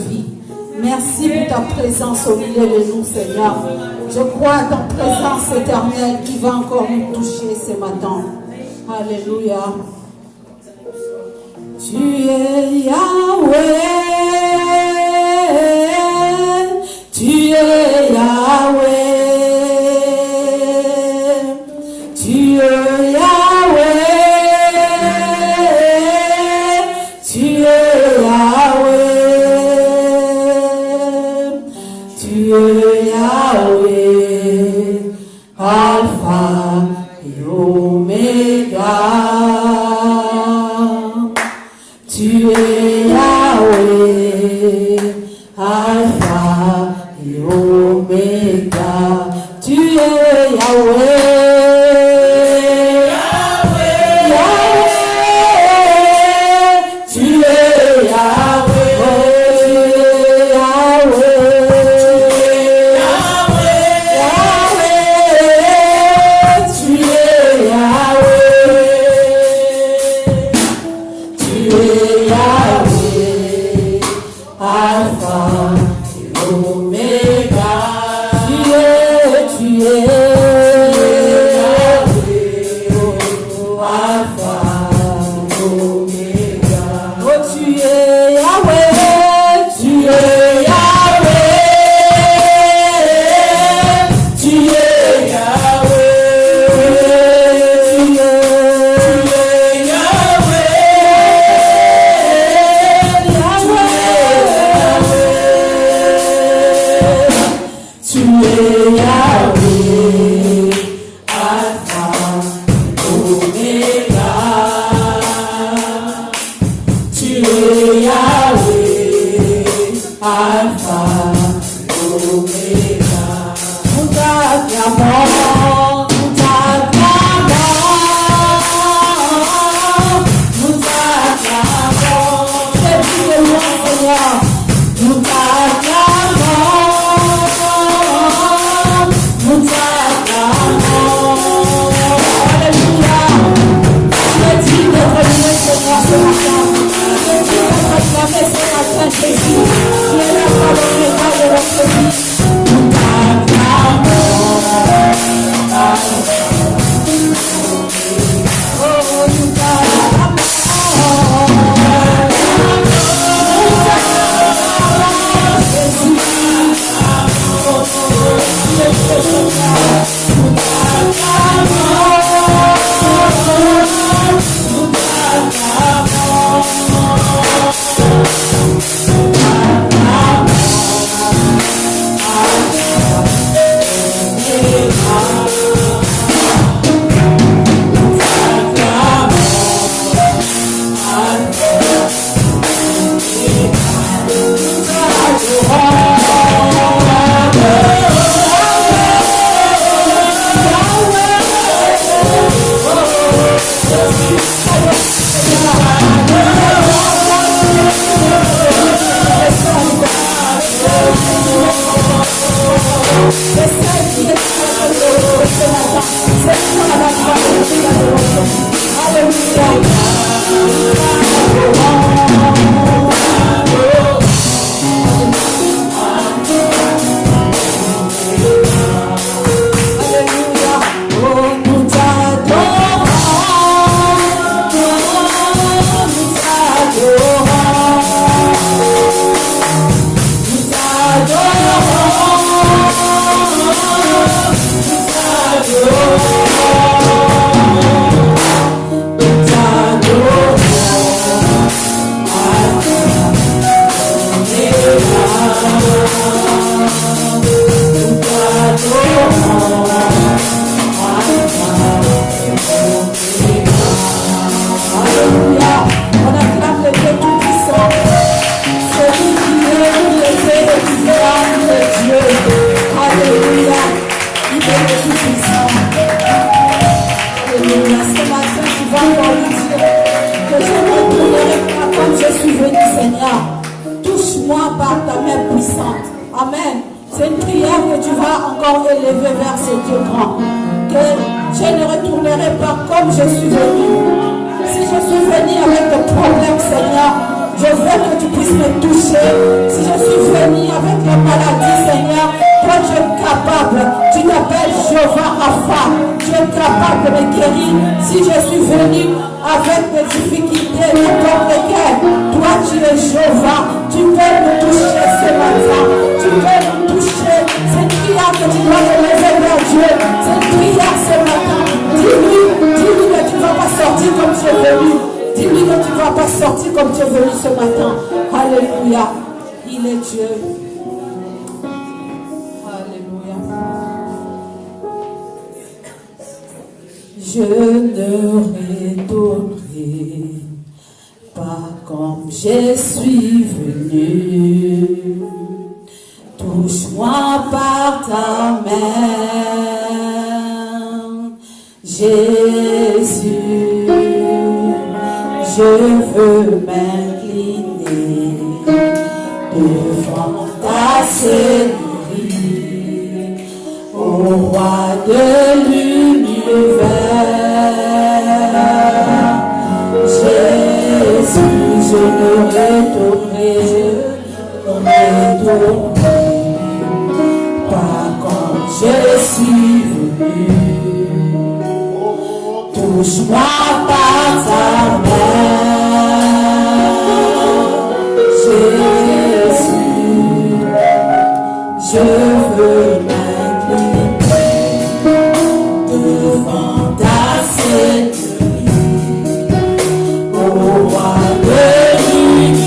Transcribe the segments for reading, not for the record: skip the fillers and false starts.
vie. Merci pour ta présence au milieu de nous, Seigneur. Je crois à ta présence éternelle qui va encore nous toucher ce matin. Alléluia. Tu es Yahweh. Tu es Yahweh. Tu es Yahweh. Tu es Yahweh. Tu es Yahweh. Alpha et Omega. Tu es Yahweh. Alpha et Omega. Tu es Yahweh. Si je vas pas sortir comme tu es venu ce matin. Alléluia. Il est Dieu. Alléluia. Je ne retournerai pas comme je suis venu. Touche-moi par ta main, Jésus. Je veux m'incliner devant ta Seigneurie, au roi de l'univers. Jésus, je ne retournerai pas comme je suis venu. Touche-moi par ta main, Jésus. Je veux m'incliner devant ta Seigneurie, au roi de l'univers.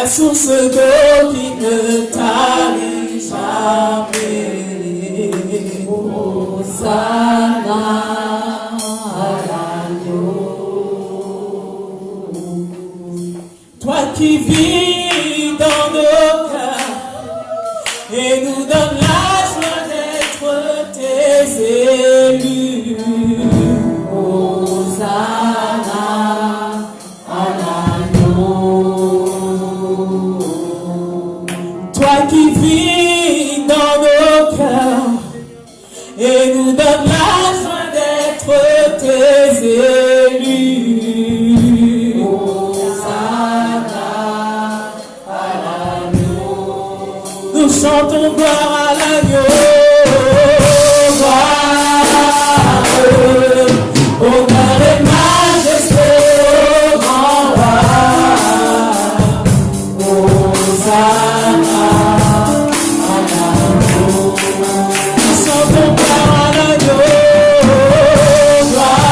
la source d'eau qui ne tarit jamais. Hosanna à l'agneau. Toi qui vis dans nos cœurs et nous donne la joie d'être tes élus. Hosanna à l'agneau. Toi qui vis dans nos cœurs et nous donne la joie d'être tes élus. Hosanna à l'agneau. Nous chantons gloire à l'agneau. Honneur et majesté au grand roi. Hosanna à l'agneau. Nous chantons gloire à l'agneau. Gloire,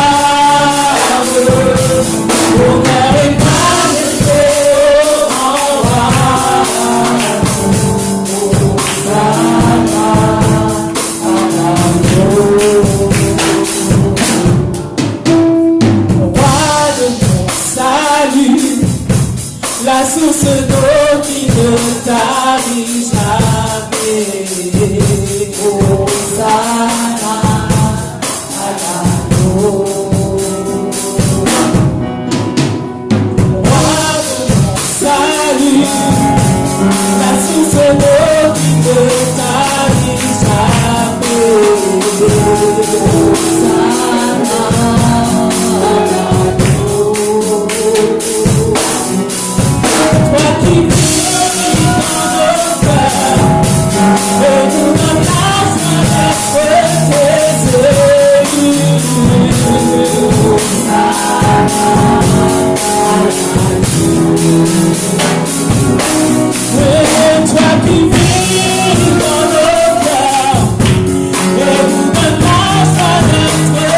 honneur et majesté au grand roi. Hosanna à l'agneau. La source d'eau qui ne tarit jamais. Hosanna à l'agneau. Roi de mon salut, la source d'eau qui ne tarit jamais. Hosanna à l'agneau. Toi qui vis dans nos cœurs et nous donne la joie d'être tes élus. Toi qui vis dans nos cœurs et nous donne la joie d'être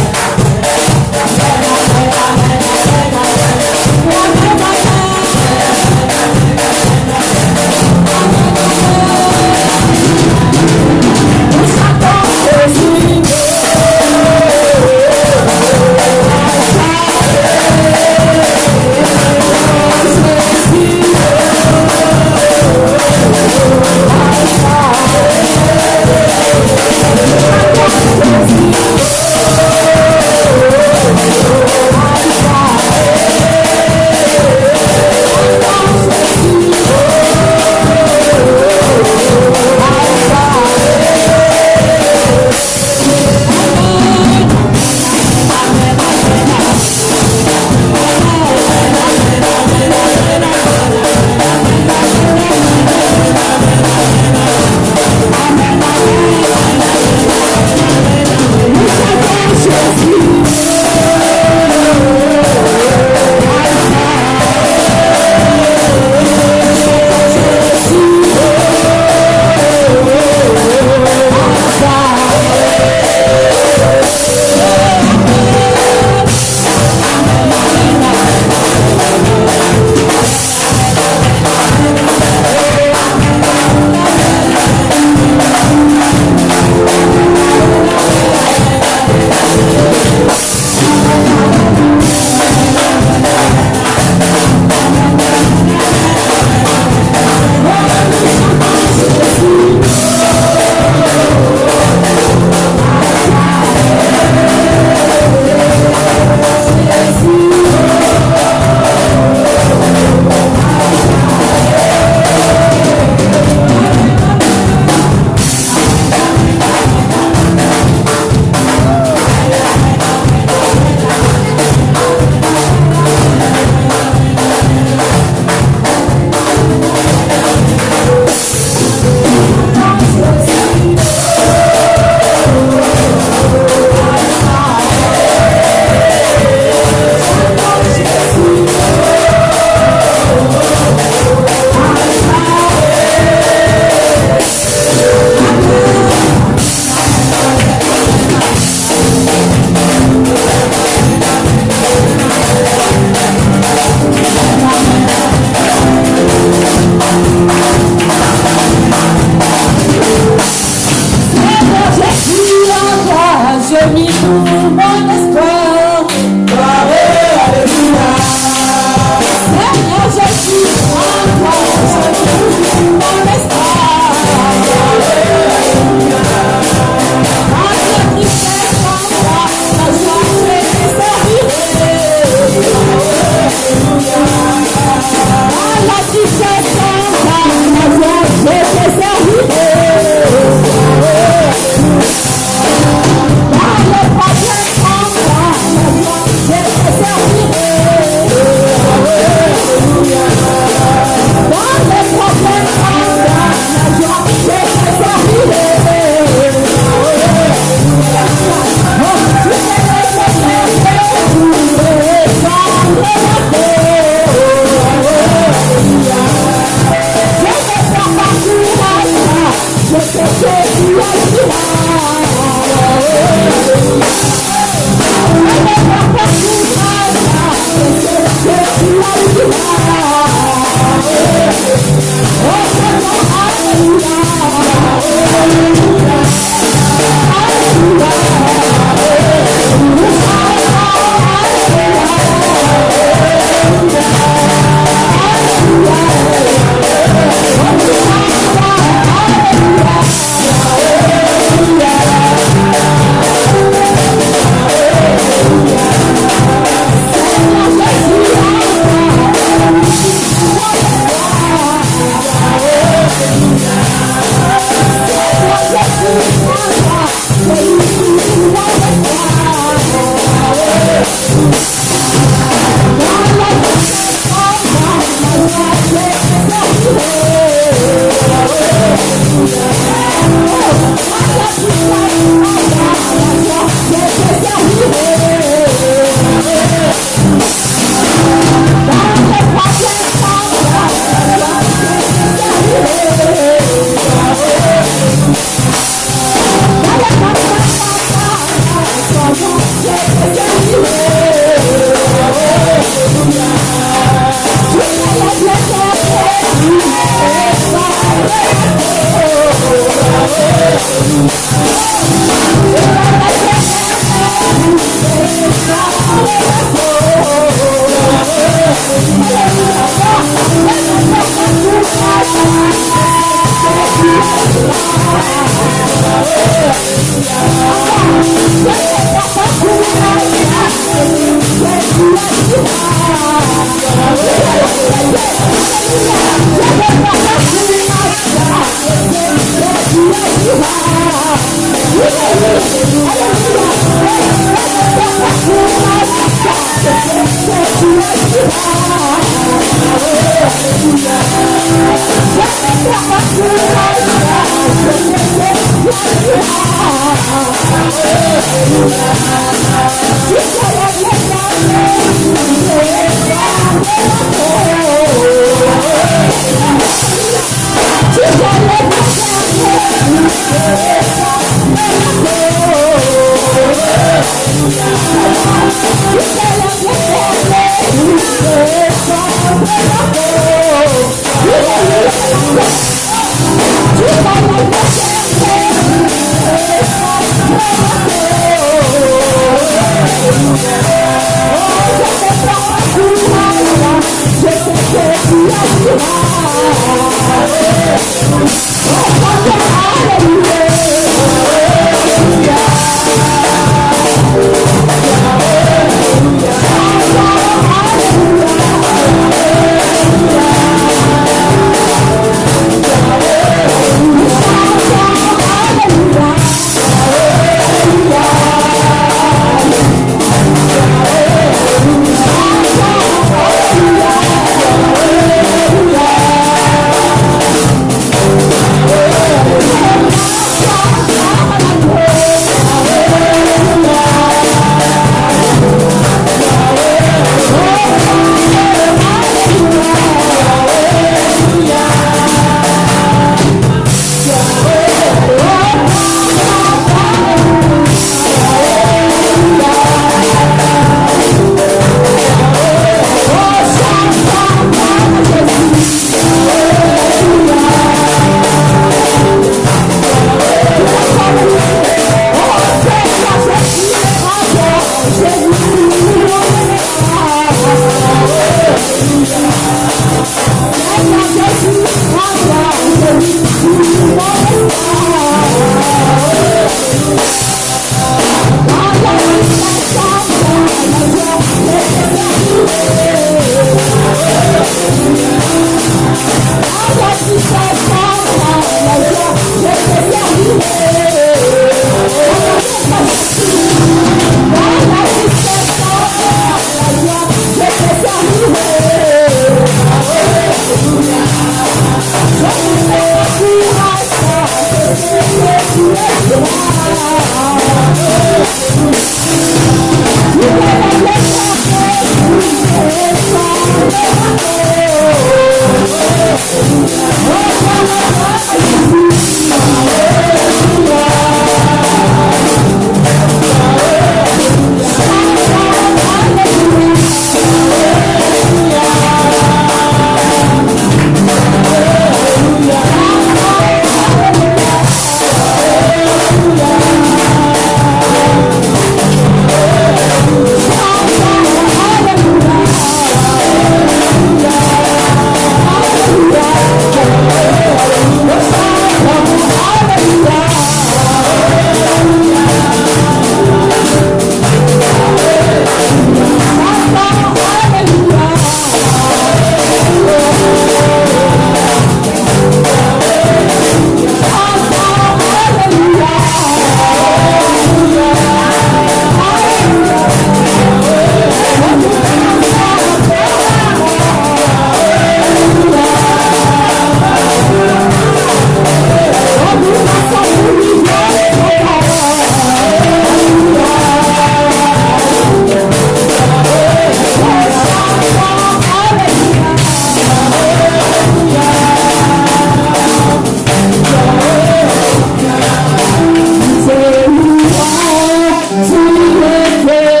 Hey!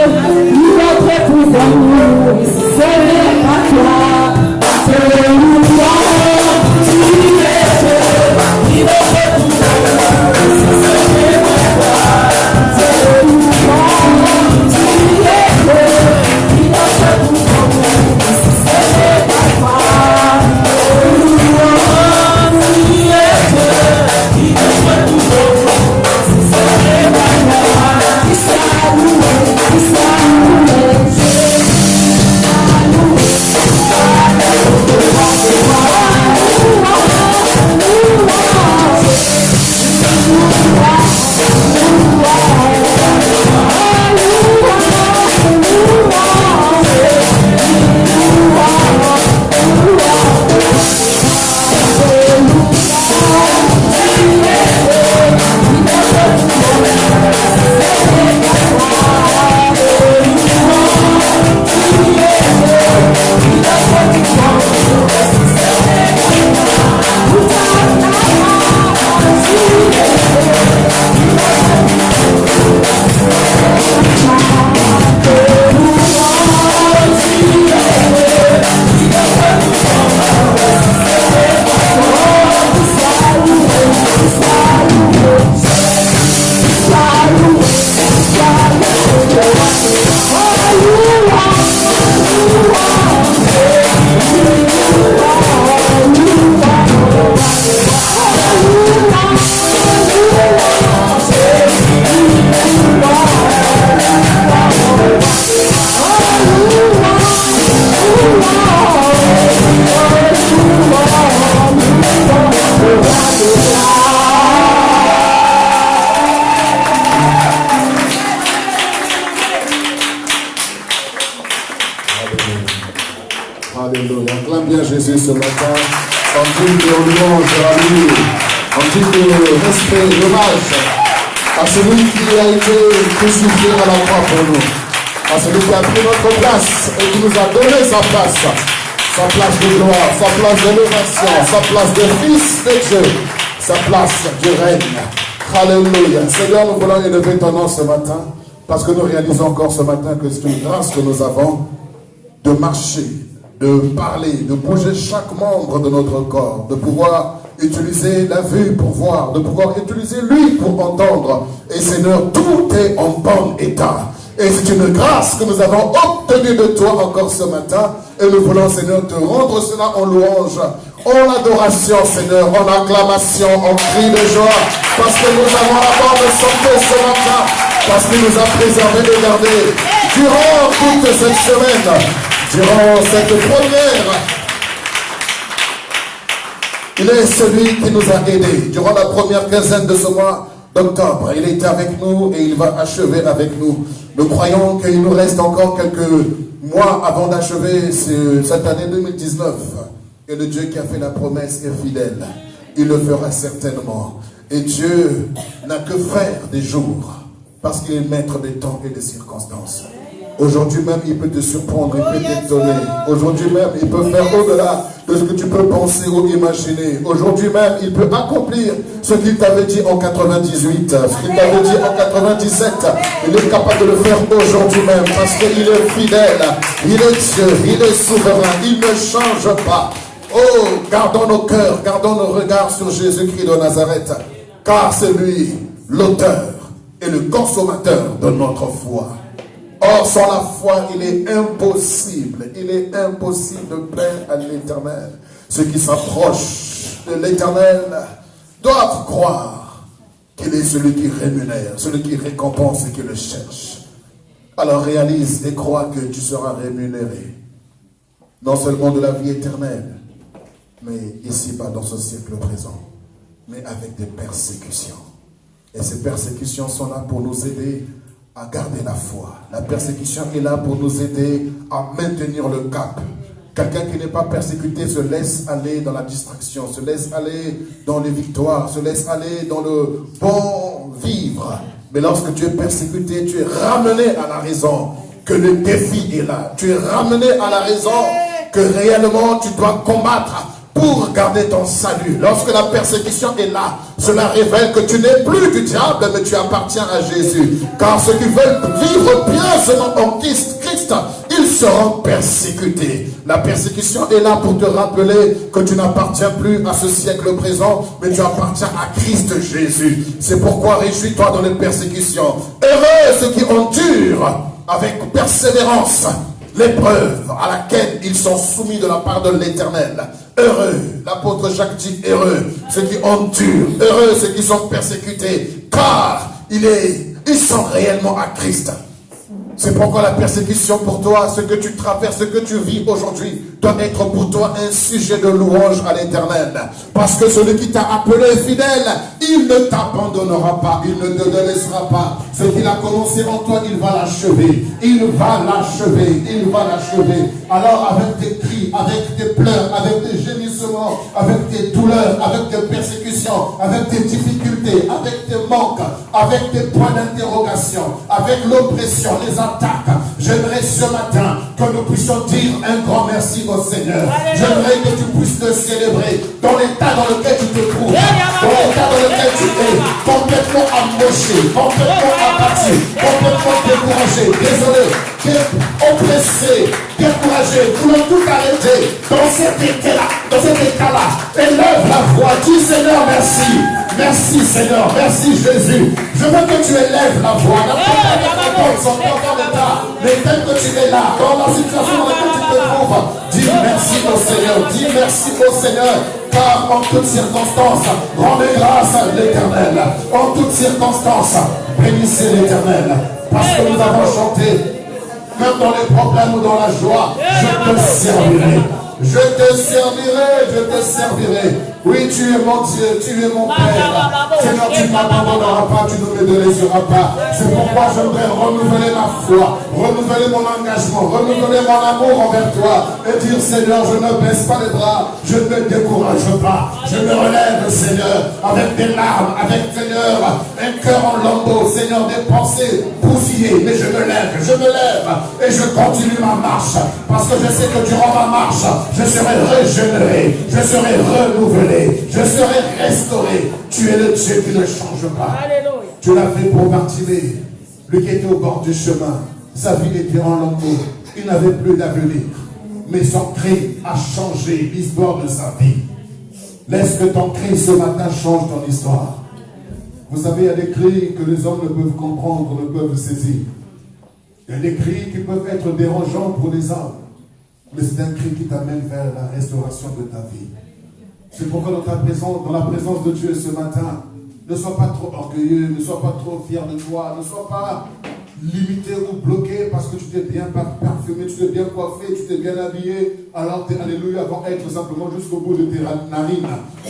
Alléluia. Acclame bien Jésus ce matin. En digne de louange à lui. En digne de respect, d'hommage à celui qui a été crucifié à la croix pour nous. À celui qui a pris notre place et qui nous a donné sa place. Sa place de gloire, sa place d'élévation, sa place de fils de Dieu, sa place du règne. Alléluia. Seigneur, nous voulons élever ton nom ce matin parce que nous réalisons encore ce matin que c'est une grâce que nous avons de marcher, de parler, de bouger chaque membre de notre corps, de pouvoir utiliser la vue pour voir, de pouvoir utiliser l'ouïe pour entendre. Et Seigneur, tout est en bon état. Et c'est une grâce que nous avons obtenue de toi encore ce matin. Et nous voulons, Seigneur, te rendre cela en louange, en adoration, Seigneur, en acclamation, en cri de joie. Parce que nous avons la part de santé ce matin. Parce qu'il nous a préservés de garder durant toute cette semaine, durant cette première. Il est celui qui nous a aidés durant la première quinzaine de ce mois d'octobre. Il était avec nous et il va achever avec nous. Nous croyons qu'il nous reste encore quelques mois avant d'achever cette année 2019. Et le Dieu qui a fait la promesse est fidèle. Il le fera certainement. Et Dieu n'a que faire des jours parce qu'il est maître des temps et des circonstances. Aujourd'hui même, il peut te surprendre, il peut t'étonner. Aujourd'hui même, il peut faire au-delà de ce que tu peux penser ou imaginer. Aujourd'hui même, il peut accomplir ce qu'il t'avait dit en 98, ce qu'il t'avait dit en 97. Il est capable de le faire aujourd'hui même parce qu'il est fidèle. Il est Dieu, il est souverain, il ne change pas. Oh, gardons nos cœurs, gardons nos regards sur Jésus-Christ de Nazareth, car c'est lui l'auteur et le consommateur de notre foi. Or, sans la foi, il est impossible de plaire à l'Éternel. Ceux qui s'approchent de l'Éternel doivent croire qu'il est celui qui rémunère, celui qui récompense et qui le cherche. Alors réalise et crois que tu seras rémunéré, non seulement de la vie éternelle, mais ici-bas dans ce siècle présent, mais avec des persécutions. Et ces persécutions sont là pour nous aider à garder la foi. La persécution est là pour nous aider à maintenir le cap. Quelqu'un qui n'est pas persécuté se laisse aller dans la distraction, se laisse aller dans les victoires, se laisse aller dans le bon vivre. Mais lorsque tu es persécuté, tu es ramené à la raison que le défi est là. Tu es ramené à la raison que réellement tu dois combattre pour garder ton salut. Lorsque la persécution est là, cela révèle que tu n'es plus du diable, mais tu appartiens à Jésus. Car ceux qui veulent vivre pieusement en Christ, ils seront persécutés. La persécution est là pour te rappeler que tu n'appartiens plus à ce siècle présent, mais tu appartiens à Christ Jésus. C'est pourquoi réjouis-toi dans les persécutions. Heureux ceux qui endurent avec persévérance l'épreuve à laquelle ils sont soumis de la part de l'Éternel. Heureux, l'apôtre Jacques dit heureux, ceux qui endurent, heureux ceux qui sont persécutés, car ils sont réellement à Christ. C'est pourquoi la persécution pour toi, ce que tu traverses, ce que tu vis aujourd'hui, doit être pour toi un sujet de louange à l'Éternel. Parce que celui qui t'a appelé fidèle, il ne t'abandonnera pas, il ne te délaissera pas. Ce qu'il a commencé en toi, il va l'achever. Il va l'achever, il va l'achever. Alors avec tes cris, avec tes pleurs, avec tes gémissements, avec tes douleurs, avec tes persécutions, avec tes difficultés, avec tes manques, avec tes points d'interrogation, avec l'oppression, les attaques, j'aimerais ce matin que nous puissions dire un grand merci au Seigneur. J'aimerais que tu puisses le célébrer dans l'état dans lequel tu te trouves, dans l'état dans lequel tu es, complètement amoché, complètement abattu, complètement découragé, désolé, oppressé, découragé, voulant tout arrêter dans cet état-là. Élève la voix, dis Seigneur merci. Merci Seigneur, merci Jésus. Je veux que tu élèves la voix. Mais tel que tu es là, dans la situation dans laquelle tu te trouves, dis merci au Seigneur, dis merci au Seigneur. Car en toutes circonstances, rendez grâce à l'Éternel. En toutes circonstances, bénissez l'Éternel. Parce que nous avons chanté, même dans les problèmes ou dans la joie, je te servirai. Je te servirai, je te servirai. Oui, tu es mon Dieu, tu es mon Père. Seigneur, tu ne m'abandonneras pas, tu ne me délaisseras pas. C'est pourquoi j'aimerais renouveler ma foi, renouveler mon engagement, renouveler mon amour envers toi et dire, Seigneur, je ne baisse pas les bras, je ne me décourage pas. Je me relève, Seigneur, avec des larmes, avec, Seigneur, un cœur en lambeaux, Seigneur, des pensées bousillées, mais je me lève et je continue ma marche, parce que je sais que durant ma marche, je serai régénéré, je serai renouvelé, je serai restauré. Tu es le Dieu qui ne change pas. Alléluia. Tu l'as fait pour Bartimée, lui qui était au bord du chemin. Sa vie était en lambeaux, il n'avait plus d'avenir, mais son cri a changé l'histoire de sa vie. Laisse que ton cri ce matin change ton histoire. Vous savez, il y a des cris que les hommes ne peuvent comprendre, ne peuvent saisir. Il y a des cris qui peuvent être dérangeants pour les hommes. Mais c'est un cri qui t'amène vers la restauration de ta vie. C'est pourquoi dans la présence de Dieu ce matin, ne sois pas trop orgueilleux, ne sois pas trop fier de toi, ne sois pas limité ou bloqué parce que tu t'es bien parfumé, tu t'es bien coiffé, tu t'es bien habillé, alors tu es alléluia avant être simplement jusqu'au bout de tes narines.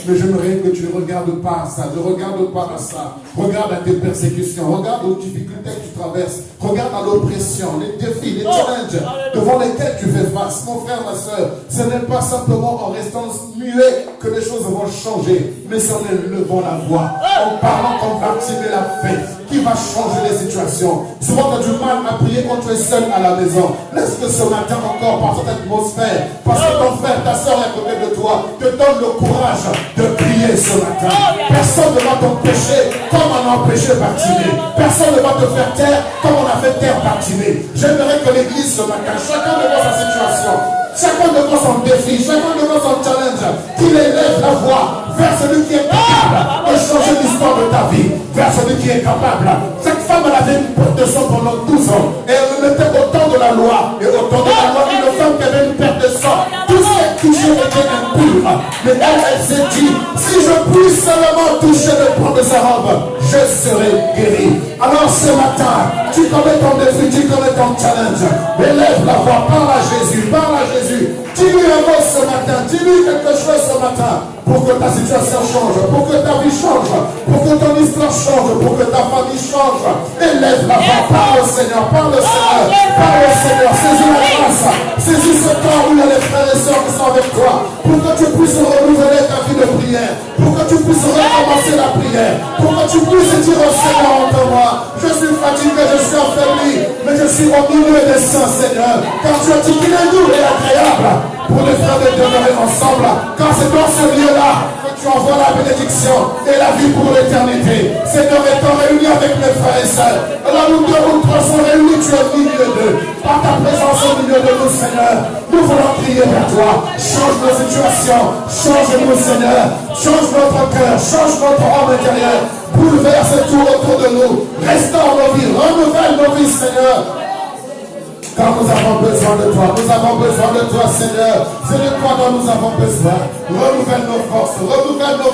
Mais j'aimerais que tu ne regardes pas à ça, ne regarde pas à ça. Regarde à tes persécutions, regarde aux difficultés que tu traverses, regarde à l'oppression, les défis, les challenges devant lesquels tu fais face. Mon frère, ma soeur, ce n'est pas simplement en restant muet que les choses vont changer, mais c'est en élevant la voix, en parlant comme Bartimée l'a fait, qui va changer les situations. Souvent, tu as du mal à prier quand tu es seul à la maison. Laisse que ce matin encore, par cette atmosphère, parce que ton frère, ta soeur est à côté de toi, te donne le courage de prier ce matin. Personne ne va t'empêcher comme on a empêché Bartimée. Personne ne va te faire taire comme on a fait taire Bartimée. J'aimerais que l'église ce matin, chacun devant sa situation, chacun devant son défi, chacun devant son challenge, qu'il élève la voix vers celui qui est capable de changer l'histoire de ta vie, vers celui qui est capable. Cette femme, elle avait une perte de sang pendant 12 ans, et elle mettait au temps de la loi, et au temps de la loi, une femme qui avait une perte de sang, tout ce qui est touché était impur. Mais elle s'est dit, si je puis seulement toucher le point de sa robe, je serai guéri. Alors ce matin, tu connais ton défi, tu connais ton challenge, élève la voix, parle à Jésus, parle à Jésus. Dis-lui un mot ce matin, dis-lui quelque chose ce matin, pour que ta situation change, pour que ta vie change, pour que ton histoire change, pour que ta famille change. Élève la voix, parle au Seigneur, parle au Seigneur, parle au Seigneur, saisis la grâce, saisis ce temps où il y a les frères et sœurs qui sont avec toi, pour que tu puisses renouveler ta vie de prière, pour que tu puisses recommencer la prière, pour que tu puisses dire au Seigneur entre moi, je suis fatigué, je suis affaibli, mais je suis au milieu des saints, Seigneur, car tu as dit qu'il est doux et agréable pour les frères de demeurer ensemble, car c'est dans ce lieu-là que tu envoies la bénédiction et la vie pour l'éternité. Seigneur, étant réunis avec mes frères et sœurs, là où deux ou trois sont réunis, tu es au milieu d'eux. Par ta présence au milieu de nous, Seigneur, nous voulons prier vers toi. Change nos situations, change-nous, Seigneur, change notre cœur, change notre homme intérieur, bouleverse tout autour de nous, restaure nos vies, renouvelle nos vies, Seigneur. Car nous avons besoin de toi, nous avons besoin de toi, Seigneur. C'est de toi dont nous avons besoin. Renouvelle nos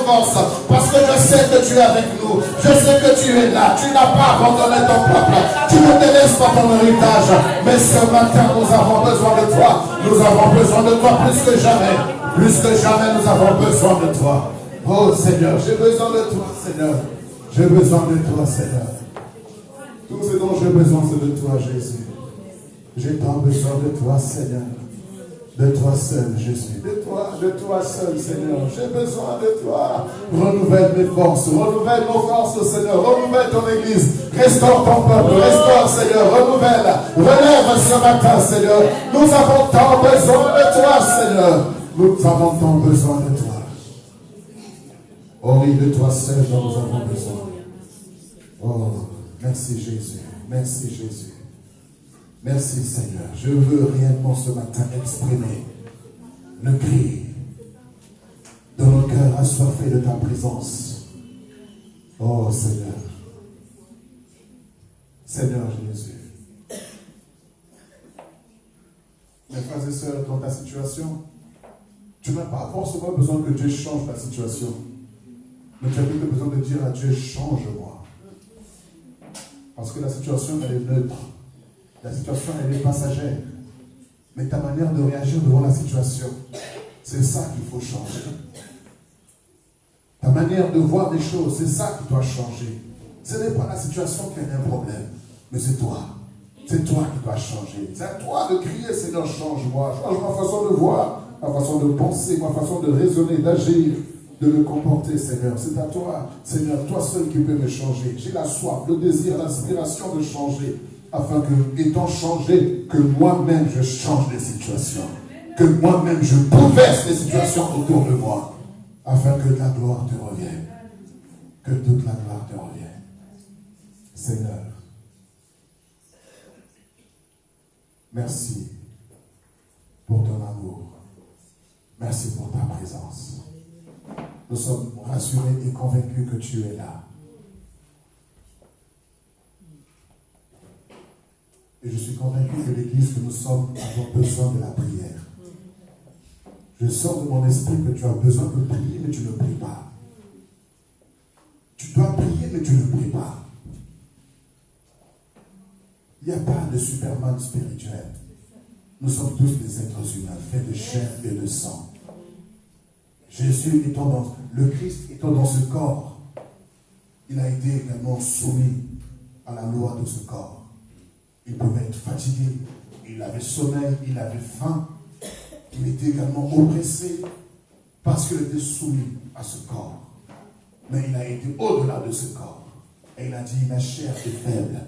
forces, parce que je sais que tu es avec nous. Je sais que tu es là. Tu n'as pas abandonné ton peuple. Tu ne délaisses pas ton héritage. Mais ce matin, nous avons besoin de toi. Nous avons besoin de toi plus que jamais. Plus que jamais, nous avons besoin de toi. Oh Seigneur, j'ai besoin de toi, Seigneur. J'ai besoin de toi, Seigneur. Tout ce dont j'ai besoin, c'est de toi, Jésus. J'ai tant besoin de toi, Seigneur. De toi seul, Jésus. De toi seul, Seigneur. J'ai besoin de toi. Renouvelle mes forces. Renouvelle nos forces, Seigneur. Renouvelle ton église. Restaure ton peuple. Restaure, Seigneur. Renouvelle. Relève ce matin, Seigneur. Nous avons tant besoin de toi, Seigneur. Nous avons tant besoin de toi. Oh oui, de toi seul dont nous avons besoin. Oh, merci Jésus. Merci Jésus. Merci Seigneur. Je veux réellement ce matin exprimer le cri de nos cœurs assoiffés de ta présence. Oh Seigneur. Seigneur Jésus. Mes frères et sœurs, dans ta situation, tu n'as pas forcément besoin que Dieu change ta situation. Mais tu as plutôt besoin de dire à Dieu, change-moi. Parce que la situation, elle est neutre. La situation, elle est passagère. Mais ta manière de réagir devant la situation, c'est ça qu'il faut changer. Ta manière de voir les choses, c'est ça qui doit changer. Ce n'est pas la situation qui a un problème, mais c'est toi. C'est toi qui dois changer. C'est à toi de crier, Seigneur, change-moi. Change ma façon de voir, ma façon de penser, ma façon de raisonner, d'agir, de me comporter, Seigneur. C'est à toi, Seigneur, toi seul qui peux me changer. J'ai la soif, le désir, l'inspiration de changer, afin que, étant changé, que moi-même je change les situations. Que moi-même je bouleverse les situations autour de moi, afin que la gloire te revienne. Que toute la gloire te revienne. Seigneur, merci pour ton amour. Merci pour ta présence. Nous sommes rassurés et convaincus que tu es là. Et je suis convaincu que l'Église que nous sommes avons besoin de la prière. Je sens de mon esprit que tu as besoin de prier, mais tu ne pries pas. Tu dois prier, mais tu ne pries pas. Il n'y a pas de Superman spirituel. Nous sommes tous des êtres humains, faits de chair et de sang. Jésus étant dans le Christ étant dans ce corps, il a été également soumis à la loi de ce corps. Il pouvait être fatigué, il avait sommeil, il avait faim, il était également oppressé parce qu'il était soumis à ce corps. Mais il a été au-delà de ce corps. Et il a dit, ma chair est faible,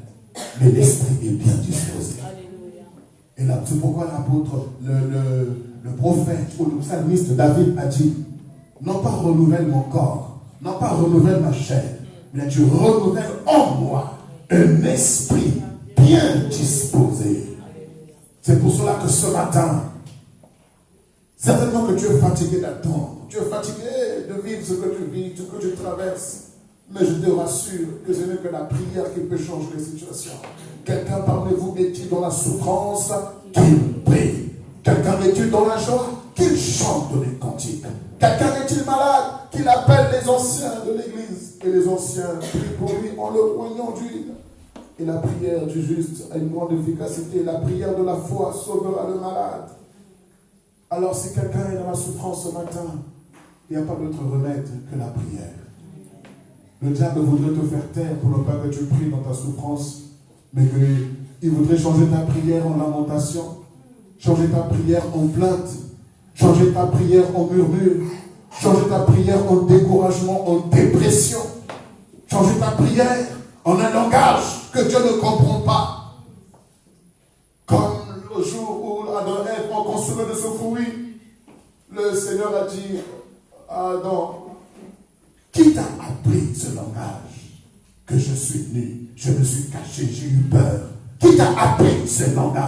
mais l'esprit est bien disposé. Et là, c'est pourquoi l'apôtre, le prophète ou le psalmiste David a dit, non pas renouvelle mon corps, non pas renouvelle ma chair, mais tu renouvelles en moi un esprit bien disposé. C'est pour cela que ce matin, certainement que tu es fatigué d'attendre, tu es fatigué de vivre ce que tu vis, ce que tu traverses. Mais je te rassure que ce n'est que la prière qui peut changer les situations. Quelqu'un parmi vous est-il dans la souffrance? Qu'il prie. Quelqu'un est-il dans la joie? Qu'il chante des cantiques. Quelqu'un est-il malade? Qu'il appelle les anciens de l'église. Et les anciens prient pour lui en le oignant d'huile. Et la prière du juste a une grande efficacité. La prière de la foi sauvera le malade. Alors si quelqu'un est dans la souffrance ce matin, il n'y a pas d'autre remède que la prière. Le diable voudrait te faire taire pour ne pas que tu pries dans ta souffrance, mais qu'il voudrait changer ta prière en lamentation, changer ta prière en plainte, changer ta prière en murmure, changer ta prière en découragement, en dépression, changer ta prière en un langage que Dieu ne comprend pas. Comme le jour où Adam et Ève ont consommé de ce fruit, le Seigneur a dit à Adam, qui t'a appris ce langage? Que je suis nu, je me suis caché, j'ai eu peur. Qui t'a appris ce langage?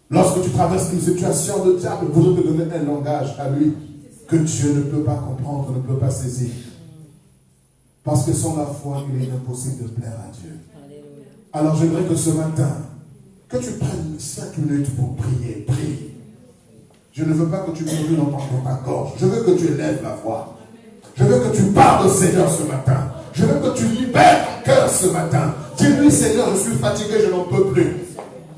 Lorsque tu traverses une situation, le diable voudrait te donner un langage à lui que Dieu ne peut pas comprendre, ne peut pas saisir. Parce que sans la foi, il est impossible de plaire à Dieu. Alors j'aimerais que ce matin, que tu prennes 5 minutes pour prier, prie. Je ne veux pas que tu murmures dans ta gorge. Je veux que tu élèves la voix. Je veux que tu parles au Seigneur ce matin. Je veux que tu libères ton cœur ce matin. Dis-lui, Seigneur, je suis fatigué, je n'en peux plus.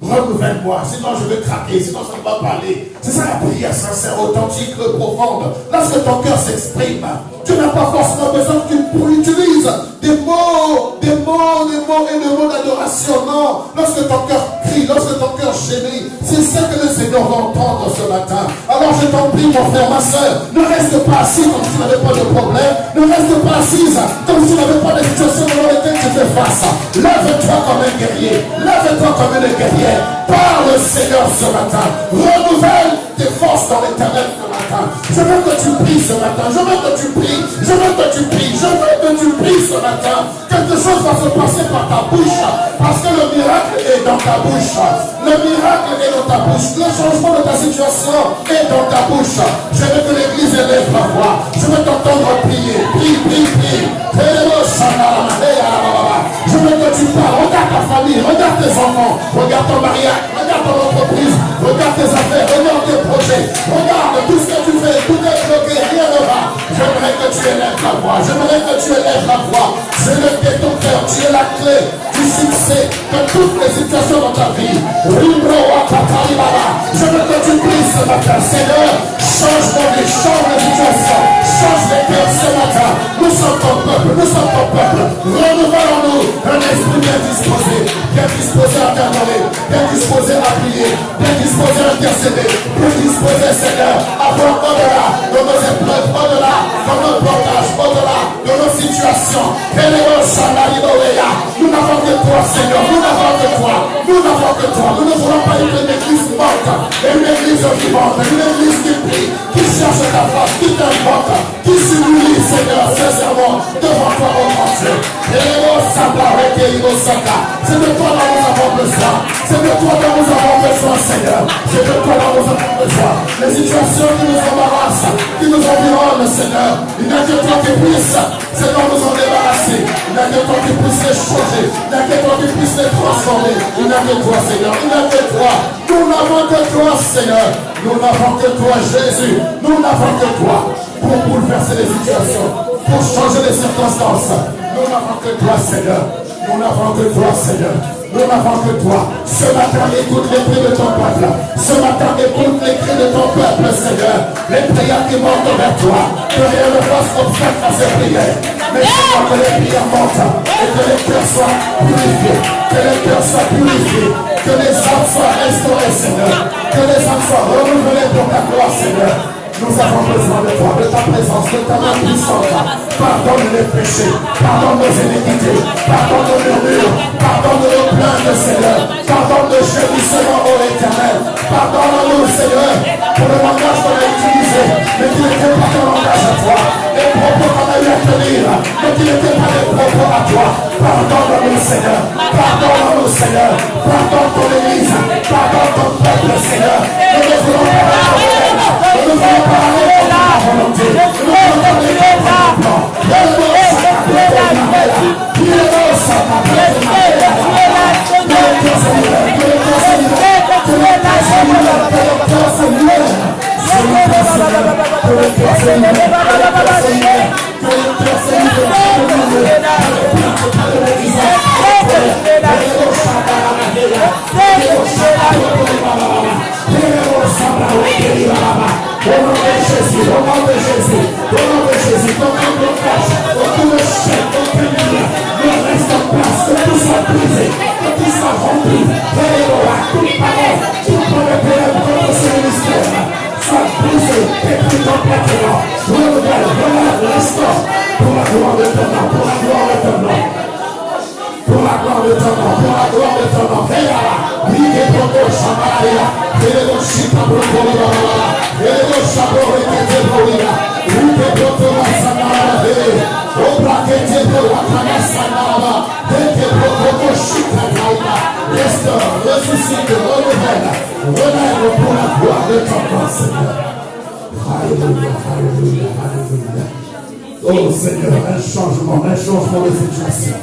Renouvelle-moi, sinon je vais craquer, sinon ça ne va pas aller. C'est ça la prière sincère, authentique, profonde. Lorsque ton cœur s'exprime, tu n'as pas forcément besoin que tu utilises des mots et des mots d'adoration. Non, lorsque ton cœur crie, lorsque ton cœur gémit, c'est ça que le Seigneur va entendre ce matin. Alors je t'en prie, mon frère, ma soeur, ne reste pas assis comme si tu n'avais pas de problème. Ne reste pas assise comme si tu n'avais pas de situation dans laquelle tu fais face. Lève-toi comme un guerrier, lève-toi comme une guerrière. Parle au Seigneur ce matin. Renouvelle tes forces dans l'éternel ce matin. Je veux que tu pries ce matin. Je veux que tu pries. Je veux que tu pries. Je veux que tu pries ce matin. Quelque chose va se passer par ta bouche. Parce que le miracle est dans ta bouche. Le miracle est dans ta bouche. Le changement de ta situation est dans ta bouche. Je veux que l'église élève la voix. Je veux t'entendre prier. Prie, prie, prie. Je veux que tu parles. Regarde ta famille. Regarde tes enfants. Regarde ton mariage. Regarde ton entreprise. Regarde tes affaires. Regarde tes projets. Regarde tout ce que tu fais. Tout est bloqué. Rien ne va. J'aimerais que tu élèves la voix. J'aimerais que tu élèves la voix. Je veux que ton cœur. tu es la clé du succès de toutes les situations dans ta vie. Je veux que tu pries ce matin, Seigneur, change mon vie, change les situations, change les cœurs ce matin. Nous sommes ton peuple, nous sommes ton peuple. Renouvelle-nous un esprit bien disposé à t'adorer, bien disposé à prier, bien disposé à intercéder, bien disposé, Seigneur, à voir au-delà de nos épreuves, au-delà de nos blocages, au-delà de nos situations. Nous n'avons que toi, Seigneur, nous n'avons que toi, nous n'avons que toi. Nous ne voulons pas être une église morte, une église vivante, une église qui prie, qui cherche ta face, qui t'invoque, qui s'humilie, Seigneur, sincèrement, devant toi, oh mon Dieu. C'est de toi dont nous avons besoin. C'est de toi dont nous avons besoin, Seigneur. C'est de toi dont nous avons besoin. Les situations qui nous embarrassent, qui nous environnent, Seigneur, il n'y a que toi qui puisse, Seigneur, nous en débarrasser. Il n'y a que toi qui puisse les changer. Il n'y a que toi qui puisse les transformer. Il n'y a que toi, Seigneur. Il n'y a que toi. Nous n'avons que toi, Seigneur. Nous n'avons que toi, Jésus. Nous n'avons que toi pour bouleverser les situations, pour changer les circonstances. Nous n'avons que toi, Seigneur. Nous n'avons que toi, Seigneur. Nous n'avons que toi. Ce matin, écoute les cris de ton peuple. Ce matin, écoute les cris de ton peuple, Seigneur. Les prières qui montent vers toi. Que rien ne fasse obstacle à ces prières. Mais Seigneur, que les prières montent et que les cœurs soient purifiés. Que les cœurs soient purifiés. Que les âmes soient restaurées, Seigneur. Que les âmes soient renouvelées pour ta gloire, Seigneur. Nous avons besoin de toi, de ta présence, de ta main puissante. Pardonne les péchés, pardonne nos iniquités, pardonne nos murmures, pardonne nos plaintes, Seigneur. Pardonne le gémissement, ô Éternel. Pardonne-nous, Seigneur, pour le langage qu'on a utilisé, mais qui n'était pas ton langage à toi. Les propos qu'on a eu à tenir, mais qui n'étaient pas des propos à toi. Pardonne-nous, Seigneur. Pardonne-nous, Seigneur. Pardonne ton Église, pardonne ton peuple, Seigneur. Nous ne voulons pas parler. Nous ne voulons pas aller dans ta volonté. Nous ne voulons pas aller dans ton plan. Au nom de Jésus, au nom de Jésus, au nom de Jésus, aucun blocage, aucun échec, aucun lien ne reste en place, que tout soit brisé, que tout soit rempli. Toute parole, toute parole contre ce ministère, soit brisé, détruit complètement. Renouvelle, relève, restaure, pour la gloire de ton nom, pour la gloire de ton nom. Pour la gloire de ton nom, pour la gloire de ton nom. Restaure, ressuscite, relève pour la gloire de ton nom, Seigneur. Alléluia, alléluia, alléluia. Oh Seigneur, un changement de situation.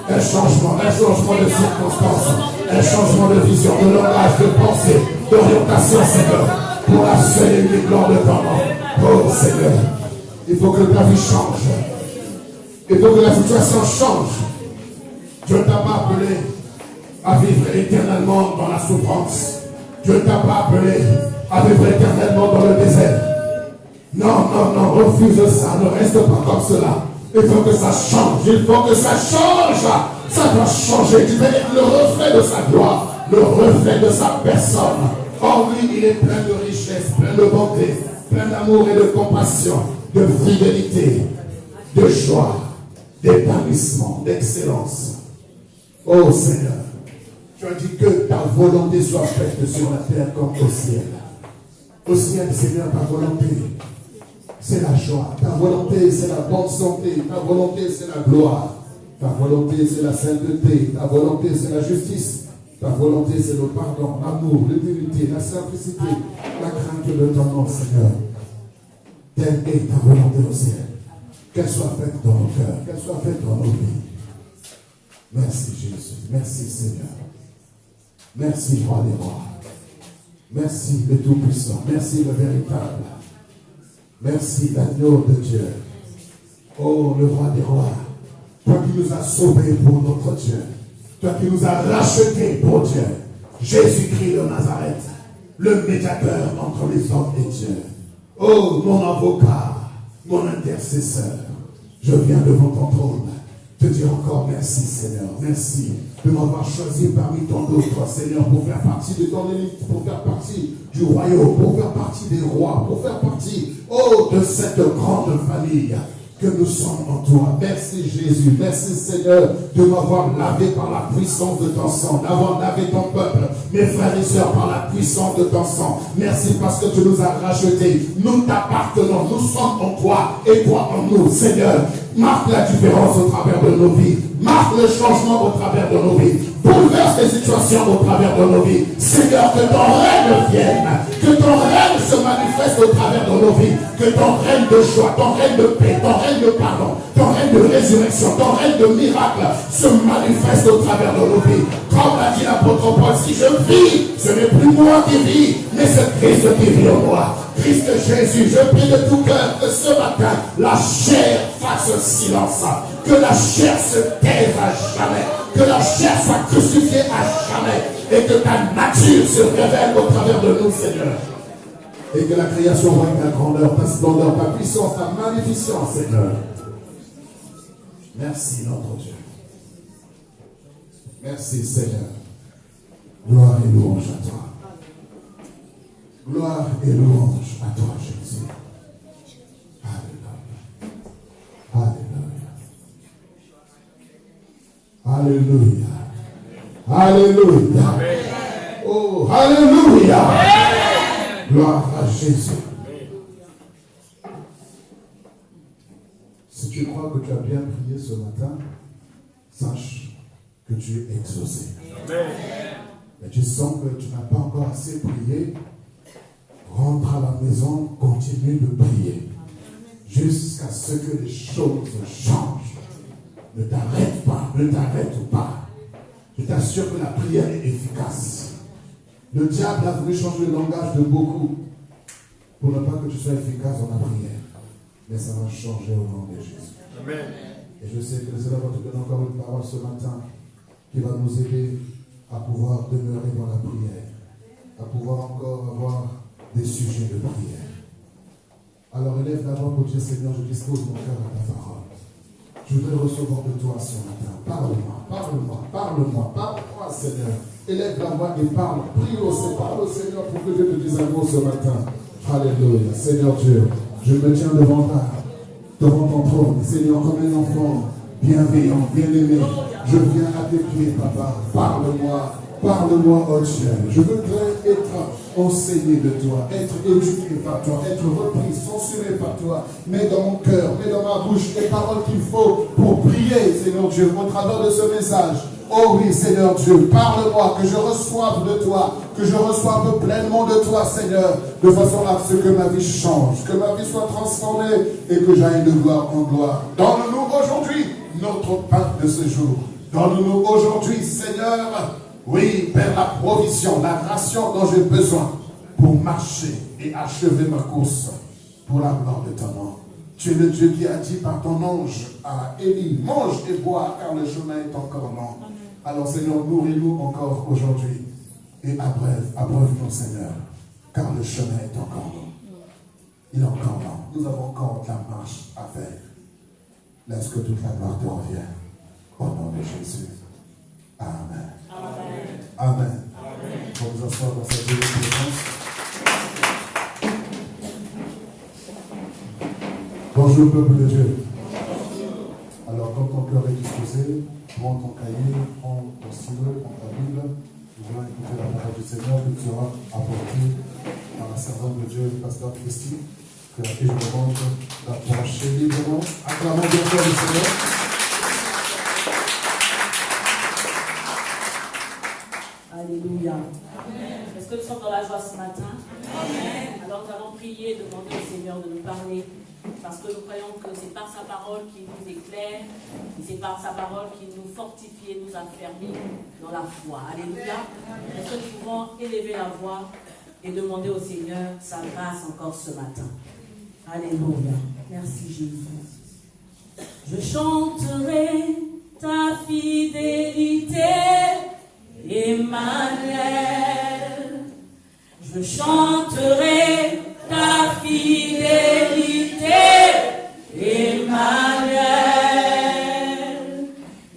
Un changement de circonstances, un changement de vision, de langage, de pensée, d'orientation, Seigneur, pour la seule et unique gloire de ton nom. Oh Seigneur, il faut que ta vie change. Il faut que la situation change. Dieu ne t'a pas appelé à vivre éternellement dans la souffrance. Dieu ne t'a pas appelé à vivre éternellement dans le désert. Non, non, non, refuse ça, ne reste pas comme cela. Il faut que ça change, il faut que ça change. Ça doit changer. Tu veux être le reflet de sa gloire, le reflet de sa personne. En lui, il est plein de richesse, plein de bonté, plein d'amour et de compassion, de fidélité, de joie, d'établissement, d'excellence. Oh Seigneur, tu as dit que ta volonté soit faite sur la terre comme au ciel. Au ciel, Seigneur, ta volonté, c'est la joie. Ta volonté, c'est la bonne santé. Ta volonté, c'est la gloire. Ta volonté, c'est la sainteté. Ta volonté, c'est la justice. Ta volonté, c'est le pardon, l'amour, l'humilité, la simplicité, la crainte de ton nom, Seigneur. Telle est ta volonté au ciel. Qu'elle soit faite dans nos cœurs, qu'elle soit faite dans nos vies. Merci Jésus. Merci Seigneur. Merci Roi des Rois. Merci le Tout-Puissant. Merci le véritable. Merci l'agneau de Dieu. Oh, le Roi des Rois. Toi qui nous as sauvés pour notre Dieu. Toi qui nous as rachetés pour Dieu. Jésus-Christ de Nazareth, le médiateur entre les hommes et Dieu. Oh, mon avocat, mon intercesseur, je viens devant ton trône te dire encore merci, Seigneur. Merci de m'avoir choisi parmi tant d'autres, Seigneur, pour faire partie de ton élite, pour faire partie du royaume, pour faire partie des rois, pour faire partie, oh, de cette grande famille que nous sommes en toi. Merci Jésus, merci Seigneur de m'avoir lavé par la puissance de ton sang, d'avoir lavé ton peuple, mes frères et sœurs, par la puissance de ton sang. Merci parce que tu nous as rachetés, nous t'appartenons, nous sommes en toi et toi en nous. Seigneur, marque la différence au travers de nos vies, marque le changement au travers de nos vies, bouleverse les situations au travers de nos vies. Seigneur, que ton règne vienne, que ton règne se manifeste au travers de nos vies, que ton règne de joie, ton règne de paix, ton règne de pardon, ton règne de résurrection, ton règne de miracle se manifeste au travers de nos vies. Comme l'a dit l'apôtre Paul, si je vis, ce n'est plus moi qui vis, mais c'est Christ qui vit en moi. Christ Jésus, je prie de tout cœur que ce matin, la chair fasse silence, que la chair se taise à jamais, que la chair soit crucifiée à jamais, et que ta nature se révèle au travers de nous, Seigneur. Et que la création voie ta grandeur, ta splendeur, ta puissance, ta magnificence, Seigneur. Merci, notre Dieu. Merci, Seigneur. Gloire et louange à toi. Gloire et louange à toi, Jésus. Alléluia. Alléluia. Alléluia. Oh, alléluia. Gloire à Jésus. Si tu crois que tu as bien prié ce matin, sache que tu es exaucé. Mais tu sens que tu n'as pas encore assez prié, rentre à la maison, continue de prier. Jusqu'à ce que les choses changent. Ne t'arrête pas, ne t'arrête pas. Je t'assure que la prière est efficace. Le diable a voulu changer le langage de beaucoup pour ne pas que tu sois efficace dans la prière. Mais ça va changer au nom de Jésus. Amen. Et je sais que le Seigneur va te donner encore une parole ce matin qui va nous aider à pouvoir demeurer dans la prière, à pouvoir encore avoir des sujets de prière. Alors élève d'abord pour Dieu, Seigneur, je dispose mon cœur à ta parole. Je voudrais recevoir de toi ce matin. Parle-moi, parle-moi, parle-moi, parle-moi, Seigneur. Élève la voix et parle. Prie au Seigneur, parle au Seigneur pour que Dieu te dise un mot ce matin. Alléluia. Seigneur Dieu, je me tiens devant ton trône, Seigneur, comme un enfant bienveillant, bien-aimé. Je viens à tes pieds, Papa. Parle-moi, parle-moi, oh Dieu. Je voudrais être enseigné de toi, être éduqué par toi, être repris, censuré par toi. Mets dans mon cœur, mets dans ma bouche les paroles qu'il faut pour prier, Seigneur Dieu, au travers de ce message. Oh oui, Seigneur Dieu, parle-moi, que je reçoive de toi, que je reçoive pleinement de toi, Seigneur, de façon à ce que ma vie change, que ma vie soit transformée et que j'aille de gloire en gloire. Donne-nous aujourd'hui notre pain de ce jour. Donne-nous aujourd'hui, Seigneur, oui, Père, la provision, la ration dont j'ai besoin pour marcher et achever ma course pour la gloire de ton nom. Tu es le Dieu qui a dit par ton ange à Élie, mange et bois car le chemin est encore long. Alors Seigneur, nourris-nous encore aujourd'hui et abreuve-nous Seigneur, car le chemin est encore long. Il est encore long. Nous avons encore de la marche à faire. Laisse que toute la gloire te revienne. Au nom de Jésus. Amen. Amen. Amen. Pour vous asseoir dans cette jolie présence. Bonjour peuple de Dieu. Alors quand ton cœur est disposé, prends ton cahier, prends ton stylo, prends ta Bible. Nous allons écouter la parole du Seigneur qui sera apportée par la servante de Dieu, le pasteur Christy, que je demande d'approcher librement. Acclamons bien fort le Seigneur. Alléluia. Est-ce que nous sommes dans la joie ce matin? Amen. Alors nous allons prier, demander au Seigneur de nous parler, parce que nous croyons que c'est par sa parole qui nous éclaire, et c'est par sa parole qui nous fortifie et nous affermit dans la foi. Alléluia. Est-ce que nous pouvons élever la voix et demander au Seigneur sa grâce encore ce matin? Alléluia. Merci Jésus. Je chanterai ta fidélité, Emmanuel. Je chanterai ta fidélité, Emmanuel.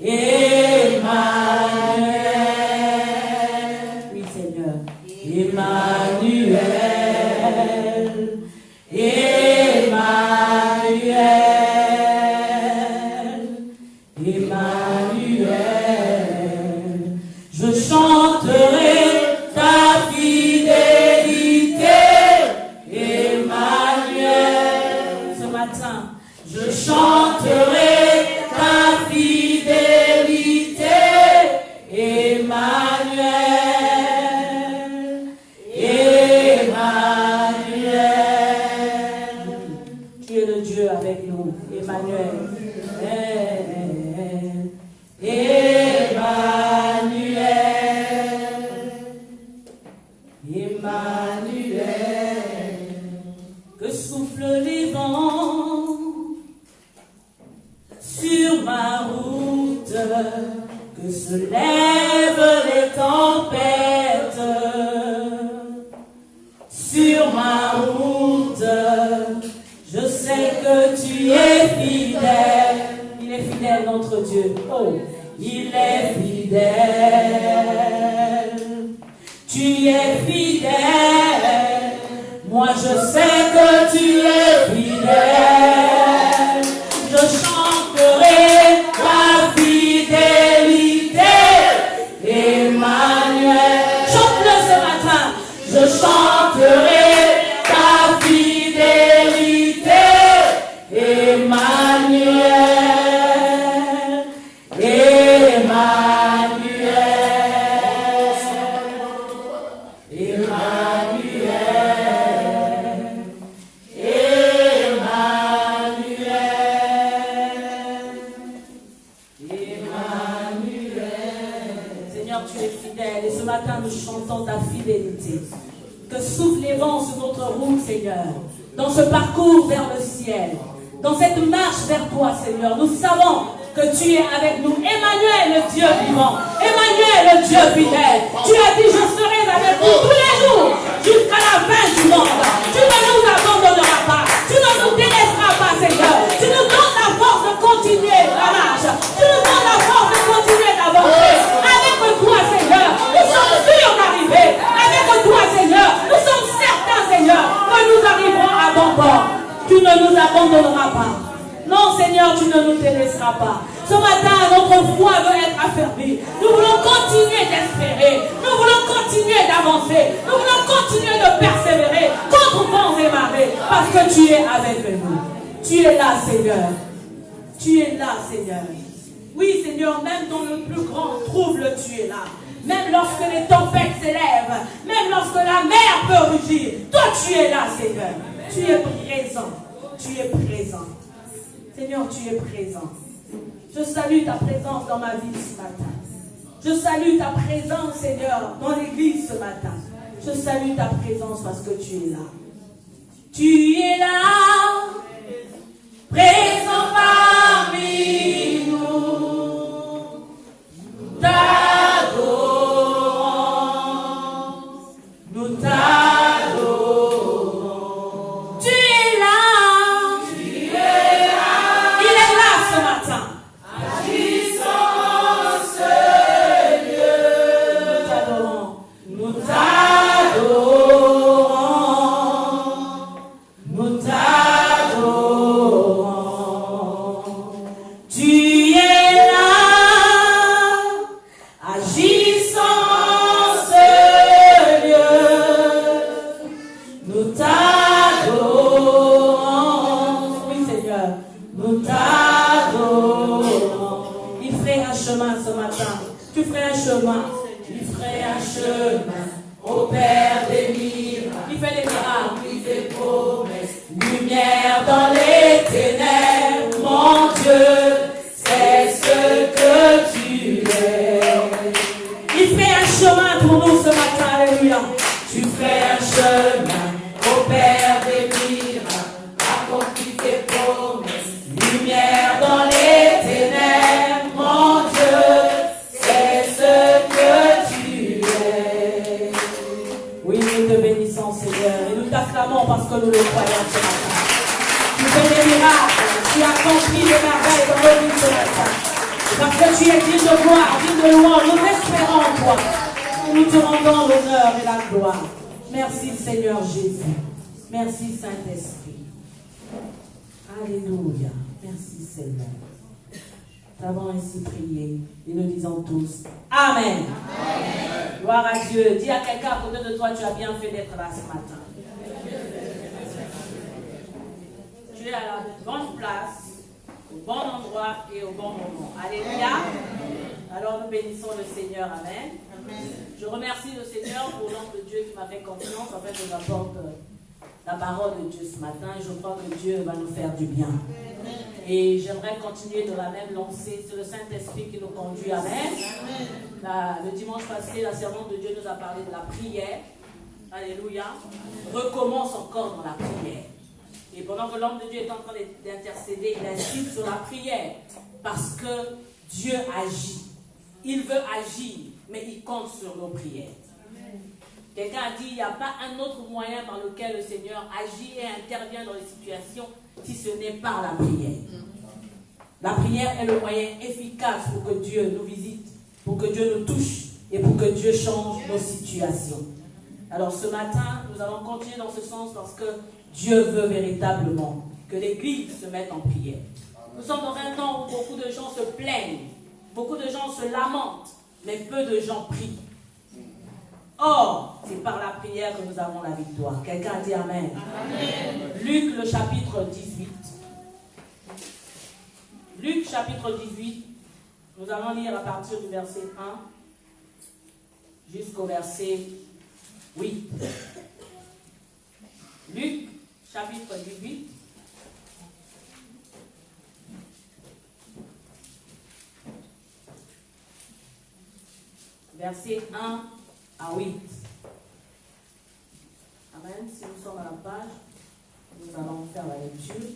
Emmanuel. Oui, Seigneur. Emmanuel. Emmanuel. Emmanuel. Je chanterai ta fidélité, Emmanuel. Ce matin, je chanterai ta fidélité, Emmanuel. Emmanuel. Tu es le Dieu avec nous, Emmanuel. Emmanuel, que soufflent les vents sur ma route, que se lèvent les tempêtes sur ma route. Je sais que tu es fidèle. Il est fidèle, notre Dieu. Oh, il est fidèle. Tu es fidèle. Moi je sais que tu es fidèle. Je chanterai ta fidélité, Emmanuel. Chante-le ce matin. Je chanterai ta fidélité, Emmanuel. Emmanuel. Emmanuel. Emmanuel. Seigneur, tu es fidèle et ce matin nous chantons ta fidélité. Que soufflent les vents sur notre route, Seigneur, dans ce parcours vers le ciel, dans cette marche vers toi, Seigneur. Nous savons que tu es avec nous. Emmanuel, le Dieu vivant. Emmanuel, le Dieu fidèle. Tu as dit, je serai avec vous tous les jours jusqu'à la fin du monde. Tu ne nous abandonneras pas. Tu ne nous délaisseras pas, Seigneur. Tu nous donnes la force de continuer la marche. Tu nous donnes la force de continuer d'avancer. Avec toi, Seigneur, nous sommes sûrs d'arriver. Avec toi, Seigneur, nous sommes certains, Seigneur, que nous arriverons à bon port. Tu ne nous abandonneras pas. Non, Seigneur, tu ne nous délaisseras pas. Ce matin, notre foi veut être affermie. Nous voulons continuer d'espérer. Nous voulons continuer d'avancer. Nous voulons continuer de persévérer contre vents et marées. Parce que tu es avec nous. Tu es là, Seigneur. Tu es là, Seigneur. Oui, Seigneur, même dans le plus grand trouble, tu es là. Même lorsque les tempêtes s'élèvent, même lorsque la mer peut rugir, toi tu es là, Seigneur. Tu es présent. Tu es présent. Seigneur, tu es présent. Je salue ta présence dans ma vie ce matin. Je salue ta présence, Seigneur, dans l'église ce matin. Je salue ta présence parce que tu es là. Tu es là, présent parmi nous. Nous t'adorons, nous t'adorons. Tu es là, il est là ce matin. Agissons en ce lieu. Nous t'adorons, nous t'adorons, nous t'adorons. Tu es là, agissons en ce lieu. Nous t'adorons. Oui, Seigneur, nous t'adorons. Il ferait un chemin ce matin. Tu ferais un chemin. Il ferait un chemin au Père des miracles. Il fait des miracles. Il fait des promesses. Lumière dans les ténèbres. Mon Dieu, c'est ce que tu es. Il fait un chemin pour nous ce matin. Alléluia. Tu fais un chemin au Père des miracles. Accomplis tes promesses. Lumière dans Oui, nous te bénissons, Seigneur, et nous t'acclamons parce que nous le croyons ce matin. Tu fais des miracles, tu accomplis des merveilles dans nos vies ce matin. Parce que tu es digne de gloire, digne de louange, nous espérons en toi. Nous te rendons l'honneur et la gloire. Merci, Seigneur Jésus. Merci, Saint-Esprit. Alléluia. Merci, Seigneur. Nous avons ainsi prié et nous disons tous Amen. Amen. Gloire à Dieu. Dis à quelqu'un à côté de toi, tu as bien fait d'être là ce matin. Tu es à la bonne place, au bon endroit et au bon moment. Alléluia. Alors nous bénissons le Seigneur. Amen. Je remercie le Seigneur pour l'homme de Dieu qui m'a fait confiance. En fait, je vous apporte la parole de Dieu ce matin. Je crois que Dieu va nous faire du bien. Et j'aimerais continuer de la même lancée. C'est le Saint-Esprit qui nous conduit. Amen. Le dimanche passé, la servante de Dieu nous a parlé de la prière. Alléluia. Recommence encore dans la prière. Et pendant que l'homme de Dieu est en train d'intercéder, il insiste sur la prière. Parce que Dieu agit. Il veut agir, mais il compte sur nos prières. Quelqu'un a dit, il n'y a pas un autre moyen par lequel le Seigneur agit et intervient dans les situations si ce n'est par la prière. La prière est le moyen efficace pour que Dieu nous visite, pour que Dieu nous touche et pour que Dieu change nos situations. Alors ce matin, nous allons continuer dans ce sens parce que Dieu veut véritablement que l'Église se mette en prière. Nous sommes dans un temps où beaucoup de gens se plaignent, beaucoup de gens se lamentent, mais peu de gens prient. Or, c'est par la prière que nous avons la victoire. Quelqu'un dit Amen. Amen. Luc, le chapitre 18. Luc, chapitre 18. Nous allons lire à partir du verset 1 jusqu'au verset 8. Luc, chapitre 18. Verset 1 à 8. Amen. Si nous sommes à la page, nous allons faire la lecture.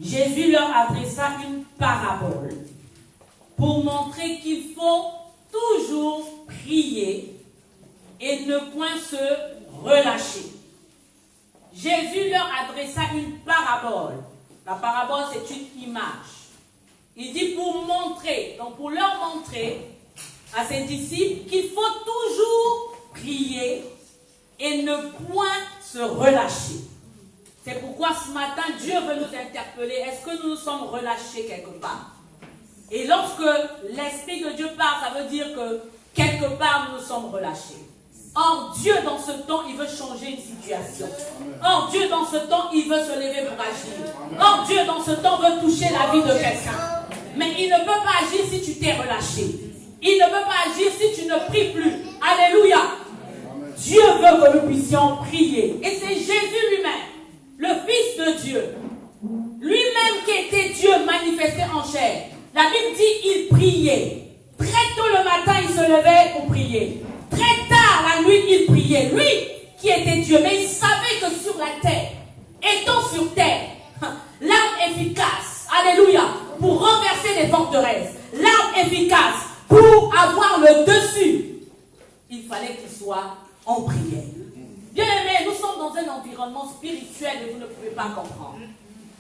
Jésus leur adressa une parabole pour montrer qu'il faut toujours prier et ne point se relâcher. Jésus leur adressa une parabole. La parabole, c'est une image. Il dit pour montrer, donc pour leur montrer à ses disciples qu'il faut toujours prier et ne point se relâcher. C'est pourquoi ce matin, Dieu veut nous interpeller. Est-ce que nous nous sommes relâchés quelque part? Et lorsque l'Esprit de Dieu parle, ça veut dire que quelque part, nous nous sommes relâchés. Or, Dieu, dans ce temps, il veut changer une situation. Or, Dieu, dans ce temps, il veut se lever pour agir. Or, Dieu, dans ce temps, veut toucher la vie de quelqu'un. Mais il ne peut pas agir si tu t'es relâché. Il ne peut pas agir si tu ne pries plus. Alléluia. Amen. Dieu veut que nous puissions prier. Et c'est Jésus lui-même, le Fils de Dieu, lui-même qui était Dieu manifesté en chair. La Bible dit il priait. Très tôt le matin, il se levait pour prier. Très tard la nuit, il priait. Lui qui était Dieu. Mais il savait que sur la terre, étant sur terre, l'arme efficace, alléluia, pour renverser les forteresses, l'arme efficace, pour avoir le dessus, il fallait qu'il soit en prière. Bien aimés, nous sommes dans un environnement spirituel et vous ne pouvez pas comprendre.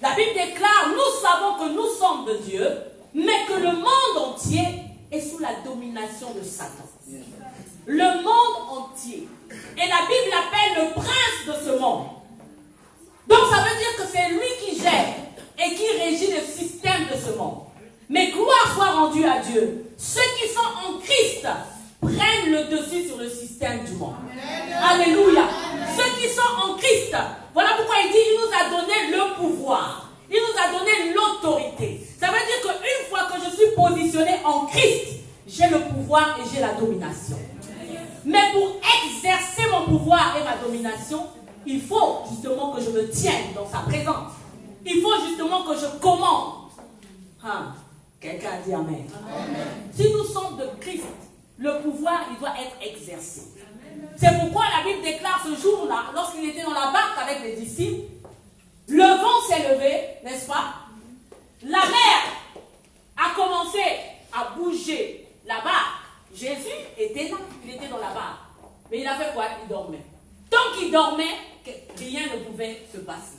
La Bible déclare, nous savons que nous sommes de Dieu, mais que le monde entier est sous la domination de Satan. Le monde entier. Et la Bible l'appelle le prince de ce monde. Donc ça veut dire que c'est lui qui gère et qui régit le système de ce monde. Mais gloire soit rendue à Dieu. Ceux qui sont en Christ prennent le dessus sur le système du monde. Alléluia. Ceux qui sont en Christ, voilà pourquoi il dit, il nous a donné le pouvoir. Il nous a donné l'autorité. Ça veut dire qu'une fois que je suis positionné en Christ, j'ai le pouvoir et j'ai la domination. Mais pour exercer mon pouvoir et ma domination, il faut justement que je me tienne dans sa présence. Il faut justement que je commande. Quelqu'un dit Amen. Amen. Si nous sommes de Christ, le pouvoir, il doit être exercé. C'est pourquoi la Bible déclare ce jour-là, lorsqu'il était dans la barque avec les disciples, le vent s'est levé, n'est-ce pas? La mer a commencé à bouger la barque. Jésus était là, il était dans la barque. Mais il a fait quoi? Il dormait. Tant qu'il dormait, rien ne pouvait se passer.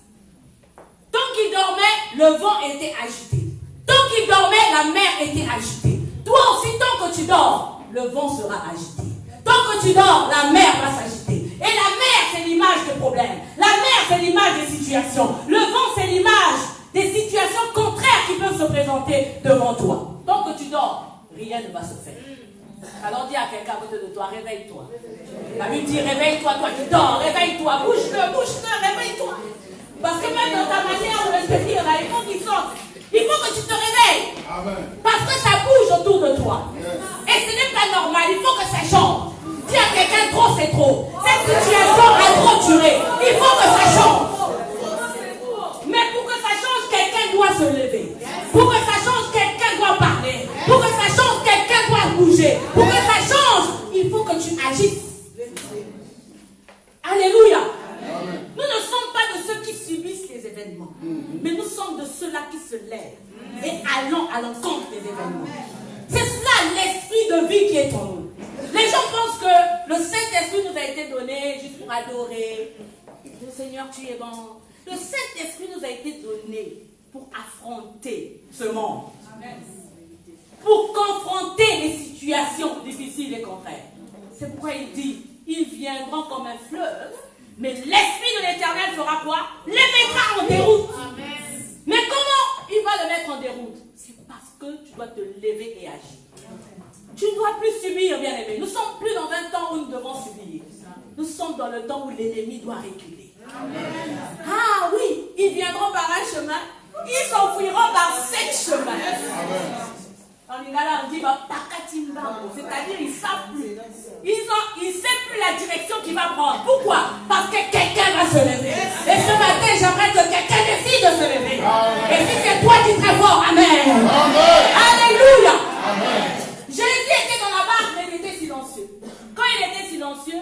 Tant qu'il dormait, le vent était agité. Tant qu'il dormait, la mer était agitée. Toi aussi, tant que tu dors, le vent sera agité. Tant que tu dors, la mer va s'agiter. Et la mer, c'est l'image des problèmes. La mer, c'est l'image des situations. Le vent, c'est l'image des situations contraires qui peuvent se présenter devant toi. Tant que tu dors, rien ne va se faire. Alors dis à quelqu'un à côté de toi, réveille-toi. La Bible dit, réveille-toi, toi qui dors, réveille-toi, bouge-le, réveille-toi. Parce que même dans ta manière de le dire, là, il faut qu'il sorte. Il faut que tu te réveilles. Amen. Parce que ça bouge autour de toi. Et ce n'est pas normal, il faut que ça change. Dis à quelqu'un, trop c'est trop. Cette situation a trop duré. Il faut que ça change. Mais pour que ça change, quelqu'un doit se lever. Pour que ça change, quelqu'un doit parler. Pour que ça change, quelqu'un doit bouger. Pour que ça change, il faut que tu agisses. Alléluia. Amen. Nous ne sommes pas de ceux qui subissent les événements, mais nous sommes de ceux-là qui se lèvent et allons à l'encontre des événements. C'est cela l'esprit de vie qui est en nous. Les gens pensent que le Saint-Esprit nous a été donné juste pour adorer. Le Seigneur, tu es bon. Le Saint-Esprit nous a été donné pour affronter ce monde. Pour confronter les situations difficiles et contraires. C'est pourquoi il dit, ils viendront comme un fleuve, mais l'Esprit de l'Éternel fera quoi? Les mettra en déroute. Mais comment il va le mettre en déroute? C'est parce que tu dois te lever et agir. Tu ne dois plus subir, bien aimé. Nous ne sommes plus dans un temps où nous devons subir. Nous sommes dans le temps où l'ennemi doit reculer. Ah oui, ils viendront par un chemin, ils s'enfuiront par 7 chemins. En lingala, on dit c'est-à-dire ils ne savent plus. Ils ne savent plus la direction qu'il va prendre. Pourquoi? Parce que quelqu'un va se lever. Et ce matin, j'aimerais que quelqu'un décide de se lever. Et si c'est toi qui très fort, amen. Alléluia. Jésus était dans la barque, mais il était silencieux. Quand il était silencieux,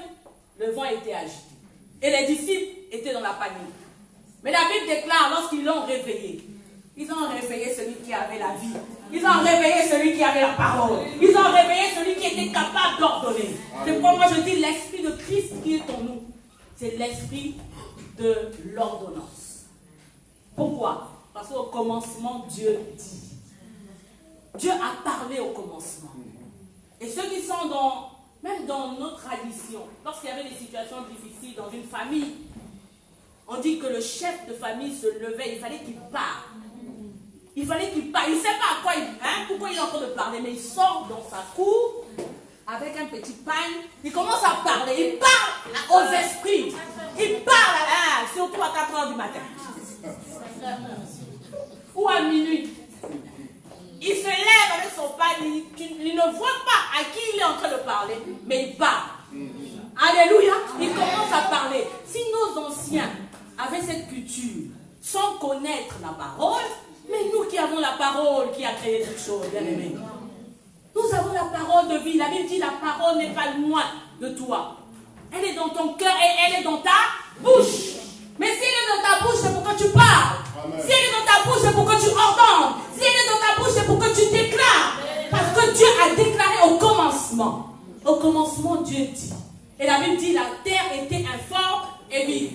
le vent était agité. Et les disciples étaient dans la panique. Mais la Bible déclare, lorsqu'ils l'ont réveillé, ils ont réveillé celui qui avait la vie. Ils ont réveillé celui qui avait la parole. Ils ont réveillé celui qui était capable d'ordonner. C'est pourquoi moi je dis l'esprit de Christ qui est en nous. C'est l'esprit de l'ordonnance. Pourquoi? Parce qu'au commencement, Dieu dit. Dieu a parlé au commencement. Et ceux qui sont même dans nos traditions, lorsqu'il y avait des situations difficiles dans une famille, on dit que le chef de famille se levait, il fallait qu'il parle. Il fallait qu'il parle. Il ne sait pas à quoi pourquoi il est en train de parler, mais il sort dans sa cour avec un petit pagne. Il commence à parler. Il parle aux esprits. Il parle surtout à 4 h du matin. Ou à minuit. Il se lève avec son pagne. Il ne voit pas à qui il est en train de parler, mais il parle. Alléluia. Il commence à parler. Si nos anciens avaient cette culture sans connaître la parole, mais nous qui avons la parole qui a créé toute chose, bien aimé. Nous avons la parole de vie. La Bible dit la parole n'est pas loin de toi. Elle est dans ton cœur et elle est dans ta bouche. Mais si elle est dans ta bouche, c'est pour que tu parles. Amen. Si elle est dans ta bouche, c'est pour que tu ordonnes. Si elle est dans ta bouche, c'est pour que tu déclares. Parce que Dieu a déclaré au commencement. Au commencement, Dieu dit. Et la Bible dit la terre était informe et vide.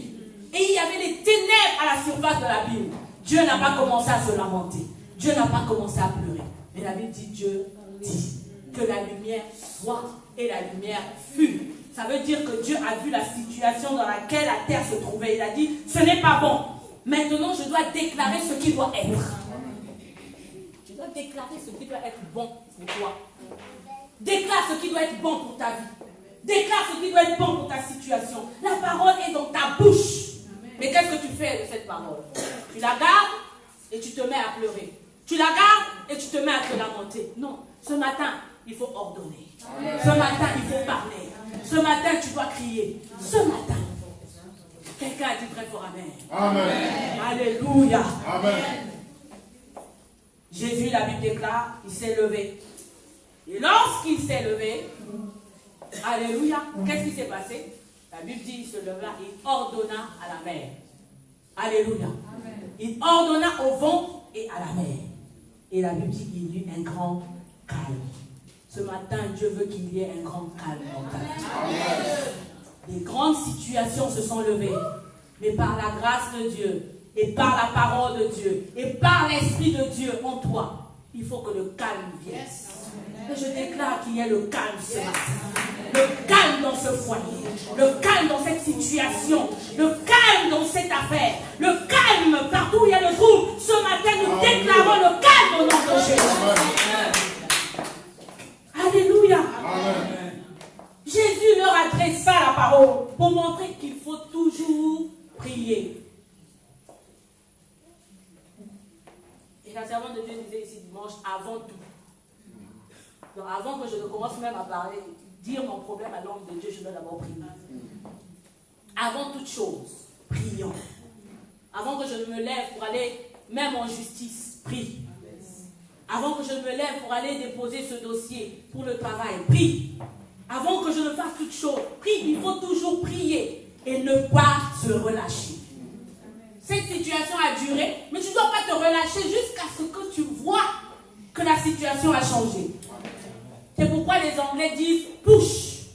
Et il y avait les ténèbres à la surface de la Bible. Dieu n'a pas commencé à se lamenter. Dieu n'a pas commencé à pleurer. Mais la Bible dit, Dieu dit que la lumière soit et la lumière fut. Ça veut dire que Dieu a vu la situation dans laquelle la terre se trouvait. Il a dit, ce n'est pas bon. Maintenant, je dois déclarer ce qui doit être. Je dois déclarer ce qui doit être bon pour toi. Déclare ce qui doit être bon pour ta vie. Déclare ce qui doit être bon pour ta situation. La parole est dans ta bouche. Mais qu'est-ce que tu fais de cette parole? Tu la gardes et tu te mets à pleurer. Tu la gardes et tu te mets à te lamenter. Non, ce matin, il faut ordonner. Ce matin, il faut parler. Ce matin, tu dois crier. Ce matin, quelqu'un a dit très fort amen. Amen. Alléluia. Amen. Jésus, la Bible déclare, il s'est levé. Et lorsqu'il s'est levé, alléluia, qu'est-ce qui s'est passé? La Bible dit, il se leva, il ordonna à la mer. Alléluia. Amen. Il ordonna au vent et à la mer. Et la Bible dit qu'il y eut un grand calme. Ce matin, Dieu veut qu'il y ait un grand calme dans ta vie. grandes situations se sont levées. Mais par la grâce de Dieu, et par la parole de Dieu, et par l'Esprit de Dieu en toi, il faut que le calme vienne. Et je déclare qu'il y a le calme ce matin. Le calme dans ce foyer, le calme dans cette situation, le calme dans cette affaire, le calme partout où il y a le trouble. Ce matin, nous déclarons le calme au nom de Jésus. Alléluia. Jésus leur adressa la parole pour montrer qu'il faut toujours prier. Et la servante de Dieu disait ici dimanche, avant tout. Donc avant que je ne commence même à parler, dire mon problème à l'homme de Dieu, je dois d'abord prier. Avant toute chose, prions. Avant que je ne me lève pour aller même en justice, prie. Avant que je ne me lève pour aller déposer ce dossier pour le travail, prie. Avant que je ne fasse toute chose, prie. Il faut toujours prier et ne pas se relâcher. Cette situation a duré, mais tu ne dois pas te relâcher jusqu'à ce que tu vois que la situation a changé. C'est pourquoi les Anglais disent push.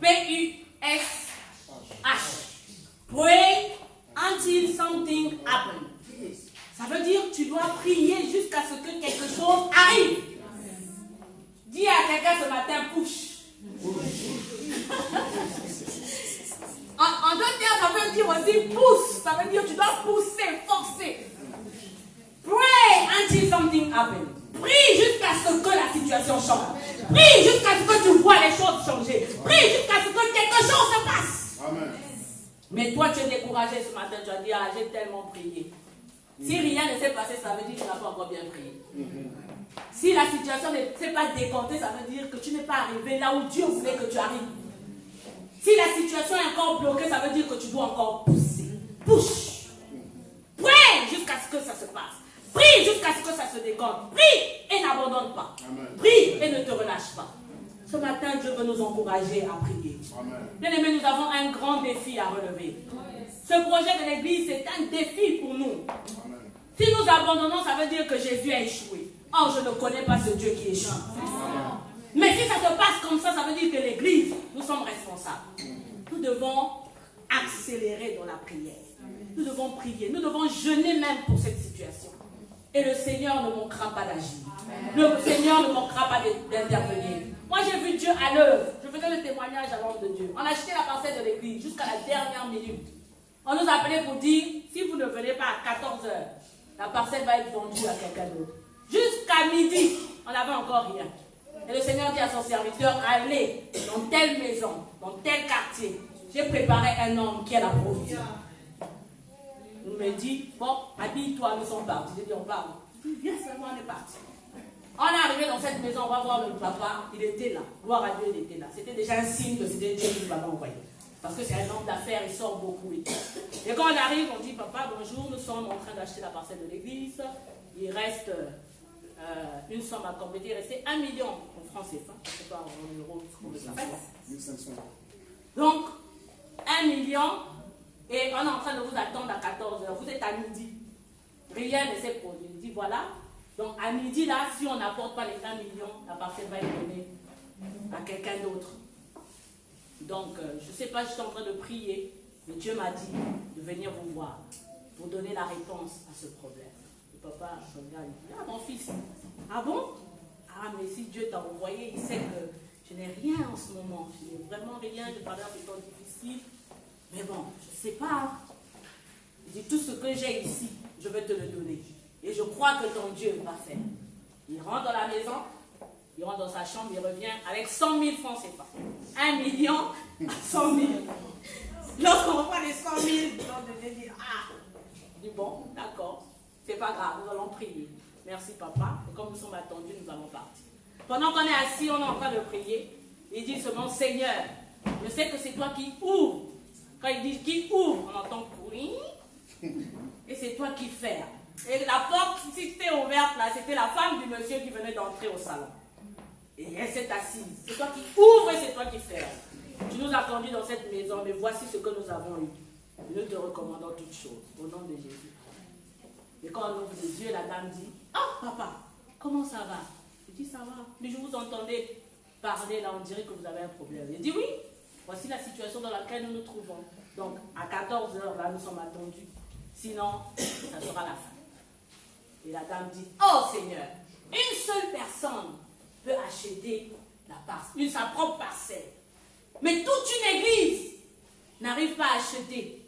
P-U-S-H. Pray until something happens. Ça veut dire que tu dois prier jusqu'à ce que quelque chose arrive. Dis à quelqu'un ce matin push. En d'autres termes, ça veut dire aussi pousse. Ça veut dire que tu dois pousser, forcer. Pray until something happens. Prie jusqu'à ce que la situation change. Prie jusqu'à ce que tu vois les choses changer. Prie jusqu'à ce que quelque chose se passe. Amen. Mais toi, tu es découragé ce matin. Tu as dit, ah, j'ai tellement prié. Si rien ne s'est passé, ça veut dire que tu n'as pas encore bien prié. Si la situation ne s'est pas décomptée, ça veut dire que tu n'es pas arrivé là où Dieu voulait que tu arrives. Si la situation est encore bloquée, ça veut dire que tu dois encore pousser. Push. Prie jusqu'à ce que ça se passe. Prie jusqu'à ce que ça se décompte. Prie et n'abandonne pas. Amen. Prie et ne te relâche pas. Ce matin, Dieu veut nous encourager à prier. Bien aimés, nous avons un grand défi à relever. Ce projet de l'église, c'est un défi pour nous. Amen. Si nous abandonnons, ça veut dire que Jésus a échoué. Or, je ne connais pas ce Dieu qui échoue. Amen. Mais si ça se passe comme ça veut dire que l'église, nous sommes responsables. Nous devons accélérer dans la prière. Nous devons prier. Nous devons jeûner même pour cette situation. Et le Seigneur ne manquera pas d'agir. Le Seigneur ne manquera pas d'intervenir. Moi, j'ai vu Dieu à l'œuvre. Je faisais le témoignage à l'homme de Dieu. On a acheté la parcelle de l'église jusqu'à la dernière minute. On nous appelait pour dire, si vous ne venez pas à 14h, la parcelle va être vendue à quelqu'un d'autre. Jusqu'à midi, on n'avait encore rien. Et le Seigneur dit à son serviteur, allez dans telle maison, dans tel quartier. J'ai préparé un homme qui a la provision. Il me dit, bon, habille-toi, nous sommes partis. J'ai dit, on part. Il dit, viens seulement, on est parti. On est arrivé dans cette maison, on va voir le papa. Il était là. Gloire à Dieu, il était là. C'était déjà un signe que c'était Dieu qui nous avait envoyé. Parce que c'est un homme d'affaires, il sort beaucoup. Et quand on arrive, on dit, papa, bonjour, nous sommes en train d'acheter la parcelle de l'église. Il reste une somme à compléter. Il restait 1 million en francs CFA. Je ne sais pas en euros ce qu'on veut faire. 1500. Donc, 1 million. Et on est en train de vous attendre à 14h. Vous êtes à midi. Rien ne s'est produit. Il dit, voilà. Donc, à midi, là, si on n'apporte pas les 1 million, la parcelle va être donnée à quelqu'un d'autre. Donc, je ne sais pas, je suis en train de prier, mais Dieu m'a dit de venir vous voir pour donner la réponse à ce problème. Le papa regarde, il dit, ah, mon fils, ah bon? Ah, mais si Dieu t'a envoyé, il sait que je n'ai rien en ce moment. Je n'ai vraiment rien, je parle un peu difficile. Mais bon, je ne sais pas. Il dit, tout ce que j'ai ici, je vais te le donner. Et je crois que ton Dieu va faire. Il rentre dans la maison, il rentre dans sa chambre, il revient avec 100 000 francs CFA. 1 million à 100 000. Lorsqu'on voit les 100 000, on devait dire, ah, je dis, bon, d'accord, c'est pas grave, nous allons prier. Merci papa. Et comme nous sommes attendus, nous allons partir. Pendant qu'on est assis, on est en train de prier. Il dit seulement, Seigneur, je sais que c'est toi qui ouvres. Quand il dit qui ouvre, on entend oui. Et c'est toi qui fermes. Et la porte, si c'était ouverte là, c'était la femme du monsieur qui venait d'entrer au salon. Et elle s'est assise. C'est toi qui ouvres et c'est toi qui fermes. Tu nous as conduits dans cette maison, mais voici ce que nous avons eu. Nous te recommandons toutes choses, au nom de Jésus. Et quand on ouvre les yeux, la dame dit, oh papa, comment ça va? Je dis, ça va. Mais je vous entendais parler là, on dirait que vous avez un problème. Il dit, oui, voici voici la situation dans laquelle nous nous trouvons. Donc, à 14 h, là, nous sommes attendus. Sinon, ça sera la fin. Et la dame dit, oh Seigneur, une seule personne peut acheter sa propre parcelle. Mais toute une église n'arrive pas à acheter.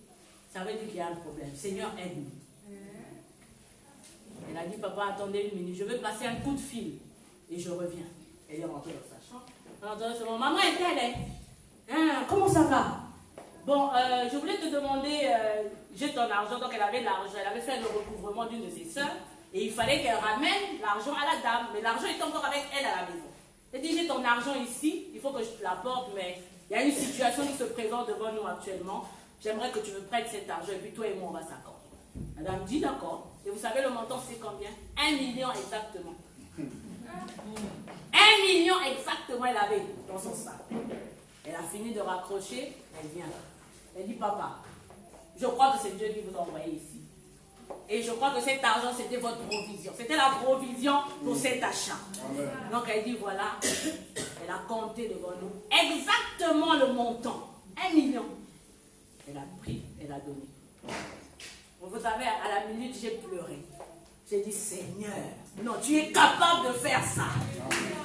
Ça veut dire qu'il y a un problème. Seigneur, aide-nous. Elle a dit, papa, attendez une minute, je vais passer un coup de fil. Et je reviens. Elle est rentrée dans sa chambre. Elle a entendu seulement, maman est telle, hein? Comment ça va? Bon, je voulais te demander, j'ai ton argent. Donc elle avait l'argent, elle avait fait le recouvrement d'une de ses sœurs. Et il fallait qu'elle ramène l'argent à la dame. Mais l'argent était encore avec elle à la maison. Elle dit, j'ai ton argent ici, il faut que je te l'apporte, mais il y a une situation qui se présente devant nous actuellement. J'aimerais que tu me prêtes cet argent et puis toi et moi on va s'accorder. Madame dit d'accord. Et vous savez le montant c'est combien? 1 million exactement. 1 million exactement elle avait dans son sac. Elle a fini de raccrocher, elle vient là. Elle dit papa, je crois que c'est Dieu qui vous a envoyé ici. Et je crois que cet argent c'était votre provision. C'était la provision pour cet achat. Amen. Donc elle dit voilà, elle a compté devant nous exactement le montant. 1 million. Elle a pris, elle a donné. Vous savez, à la minute, j'ai pleuré. J'ai dit, Seigneur, non, tu es capable de faire ça.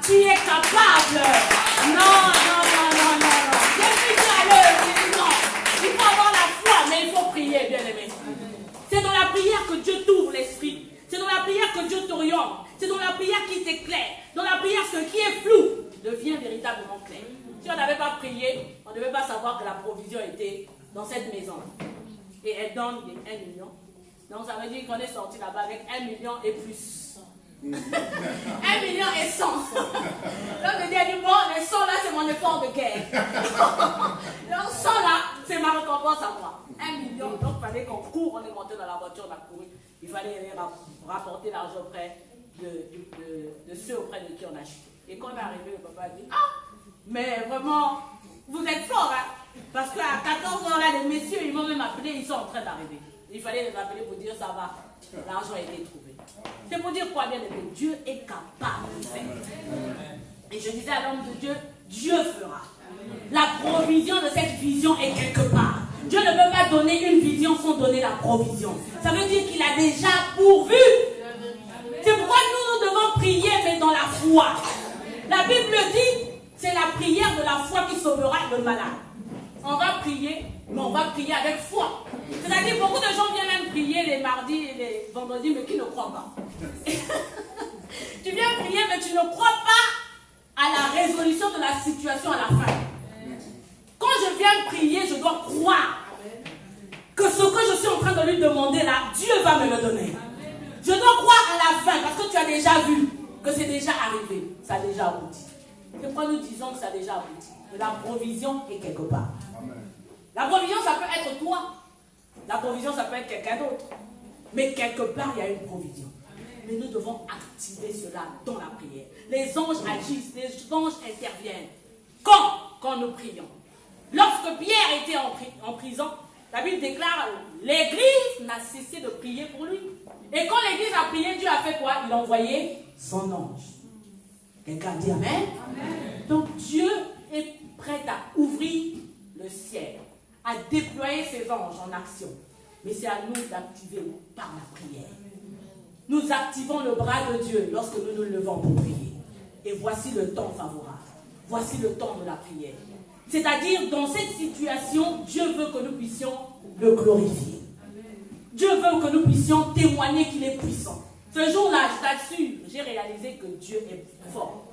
Tu es capable. Non. J'ai dit à l'heure, j'ai dit non. Il faut avoir la foi, mais il faut prier, bien aimé. C'est dans la prière que Dieu t'ouvre l'esprit. C'est dans la prière que Dieu t'oriente. C'est dans la prière qui t'éclaire. Dans la prière, ce qui est flou devient véritablement clair. Si on n'avait pas prié, on ne devait pas savoir que la provision était dans cette maison. Et elle donne 1 million. Donc ça veut dire qu'on est sorti là-bas avec 1 million et plus. 1 million et 100. Donc je dis, bon, les 100 là, c'est mon effort de guerre. Donc 100 là, c'est ma récompense à moi. 1 million, donc il fallait qu'on court, on est monté dans la voiture, on a couru. Il fallait aller rapporter l'argent auprès de ceux auprès de qui on a acheté. Et quand on est arrivé, le papa a dit, ah, mais vraiment, vous êtes forts, hein? Parce qu'à 14 h là, les messieurs, ils m'ont même appelé, ils sont en train d'arriver. Il fallait les appeler pour dire ça va, l'argent a été trouvé. C'est pour dire quoi, bien aimé? Dieu est capable de faire. Et je disais à l'homme de Dieu, Dieu fera. La provision de cette vision est quelque part. Dieu ne peut pas donner une vision sans donner la provision. Ça veut dire qu'il a déjà pourvu. C'est pourquoi nous devons prier, mais dans la foi. La Bible dit, c'est la prière de la foi qui sauvera le malade. On va prier, mais on va prier avec foi. C'est-à-dire, beaucoup de gens viennent même prier les mardis et les vendredis, mais qui ne croient pas. Tu viens prier, mais tu ne crois pas à la résolution de la situation à la fin. Quand je viens prier, je dois croire que ce que je suis en train de lui demander là, Dieu va me le donner. Je dois croire à la fin, parce que tu as déjà vu que c'est déjà arrivé. Ça a déjà abouti. C'est pourquoi nous disons que ça a déjà abouti. Que la provision est quelque part. La provision, ça peut être toi. La provision, ça peut être quelqu'un d'autre. Mais quelque part, il y a une provision. Mais nous devons activer cela dans la prière. Les anges agissent, les anges interviennent. Quand nous prions. Lorsque Pierre était en prison, la Bible déclare, l'église n'a cessé de prier pour lui. Et quand l'église a prié, Dieu a fait quoi? Il a envoyé son ange. Quelqu'un dit amen? Amen. Donc Dieu est prêt à ouvrir le ciel, à déployer ses anges en action. Mais c'est à nous d'activer par la prière. Nous activons le bras de Dieu lorsque nous nous levons pour prier. Et voici le temps favorable. Voici le temps de la prière. C'est-à-dire, dans cette situation, Dieu veut que nous puissions le glorifier. Dieu veut que nous puissions témoigner qu'il est puissant. Ce jour-là, je t'assure, j'ai réalisé que Dieu est fort.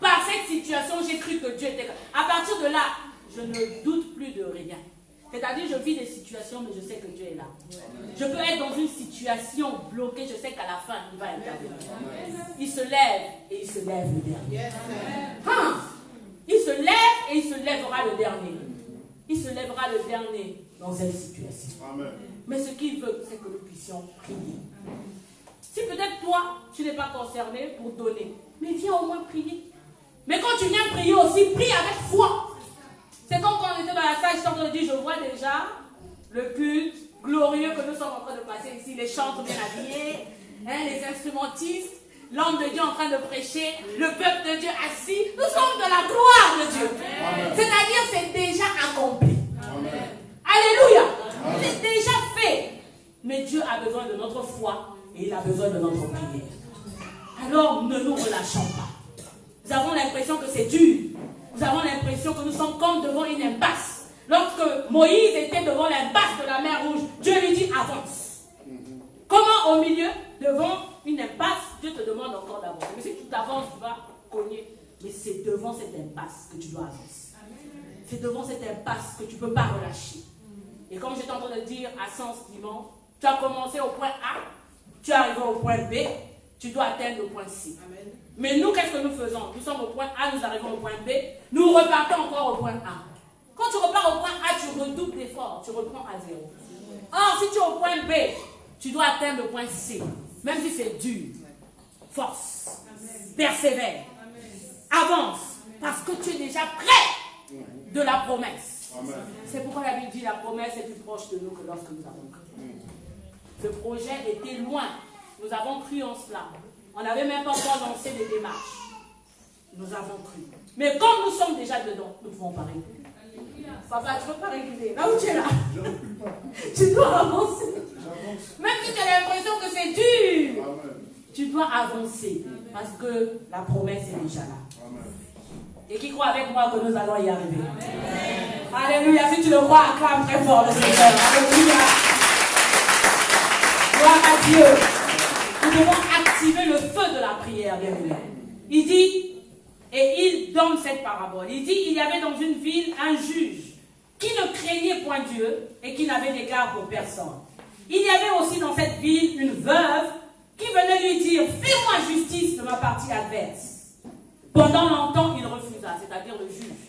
Par cette situation, j'ai cru que Dieu était... À partir de là, je ne doute plus de rien. C'est-à-dire, je vis des situations, mais je sais que Dieu est là. Je peux être dans une situation bloquée, je sais qu'à la fin, il va intervenir. Il se lève et il se lève le dernier. Il se lève et il se lèvera le dernier. Il se lèvera le dernier dans cette situation. Amen. Mais ce qu'il veut, c'est que nous puissions prier. Si peut-être toi, tu n'es pas concerné pour donner, mais viens au moins prier. Mais quand tu viens prier aussi, prie avec foi. C'est comme quand on était dans la salle, je suis en train de dire, je vois déjà le culte glorieux que nous sommes en train de passer ici, les chants bien habillés, les instrumentistes, l'homme de Dieu en train de prêcher, le peuple de Dieu assis. Nous sommes dans la gloire de Dieu. C'est-à-dire, c'est et il a besoin de notre prière. Alors ne nous relâchons pas. Nous avons l'impression que c'est dur. Nous avons l'impression que nous sommes comme devant une impasse. Lorsque Moïse était devant l'impasse de la mer Rouge, Dieu lui dit avance. Comment au milieu, devant une impasse, Dieu te demande encore d'avancer. Mais si tu t'avances, tu vas cogner. Mais c'est devant cette impasse que tu dois avancer. C'est devant cette impasse que tu ne peux pas relâcher. Et comme j'étais en train de dire à Sens dimanche, tu as commencé au point A, tu es arrivé au point B, tu dois atteindre le point C. Amen. Mais nous, qu'est-ce que nous faisons? Nous sommes au point A, nous arrivons au point B, nous repartons encore au point A. Quand tu repars au point A, tu redoubles d'efforts, tu reprends à zéro. Or, si tu es au point B, tu dois atteindre le point C. Même si c'est dur, force, persévère, avance, parce que tu es déjà près de la promesse. C'est pourquoi la Bible dit la promesse est plus proche de nous que lorsque nous avons cru. Ce projet était loin. Nous avons cru en cela. On n'avait même pas encore lancé des démarches. Nous avons cru. Mais comme nous sommes déjà dedans, nous ne pouvons pas réguler. Papa, tu ne peux pas réguler. Là où tu es là, tu dois avancer. Même si tu as l'impression que c'est dur, tu dois avancer. Parce que la promesse est déjà là. Et qui croit avec moi que nous allons y arriver? Amen. Alléluia. Si tu le crois, acclame très fort le Seigneur. Alléluia. Gloire à Dieu. Nous devons activer le feu de la prière, bien aimé. Il dit, et il donne cette parabole, il dit, il y avait dans une ville un juge qui ne craignait point Dieu et qui n'avait d'égard pour personne. Il y avait aussi dans cette ville une veuve qui venait lui dire, fais-moi justice de ma partie adverse. Pendant longtemps, il refusa, c'est-à-dire le juge.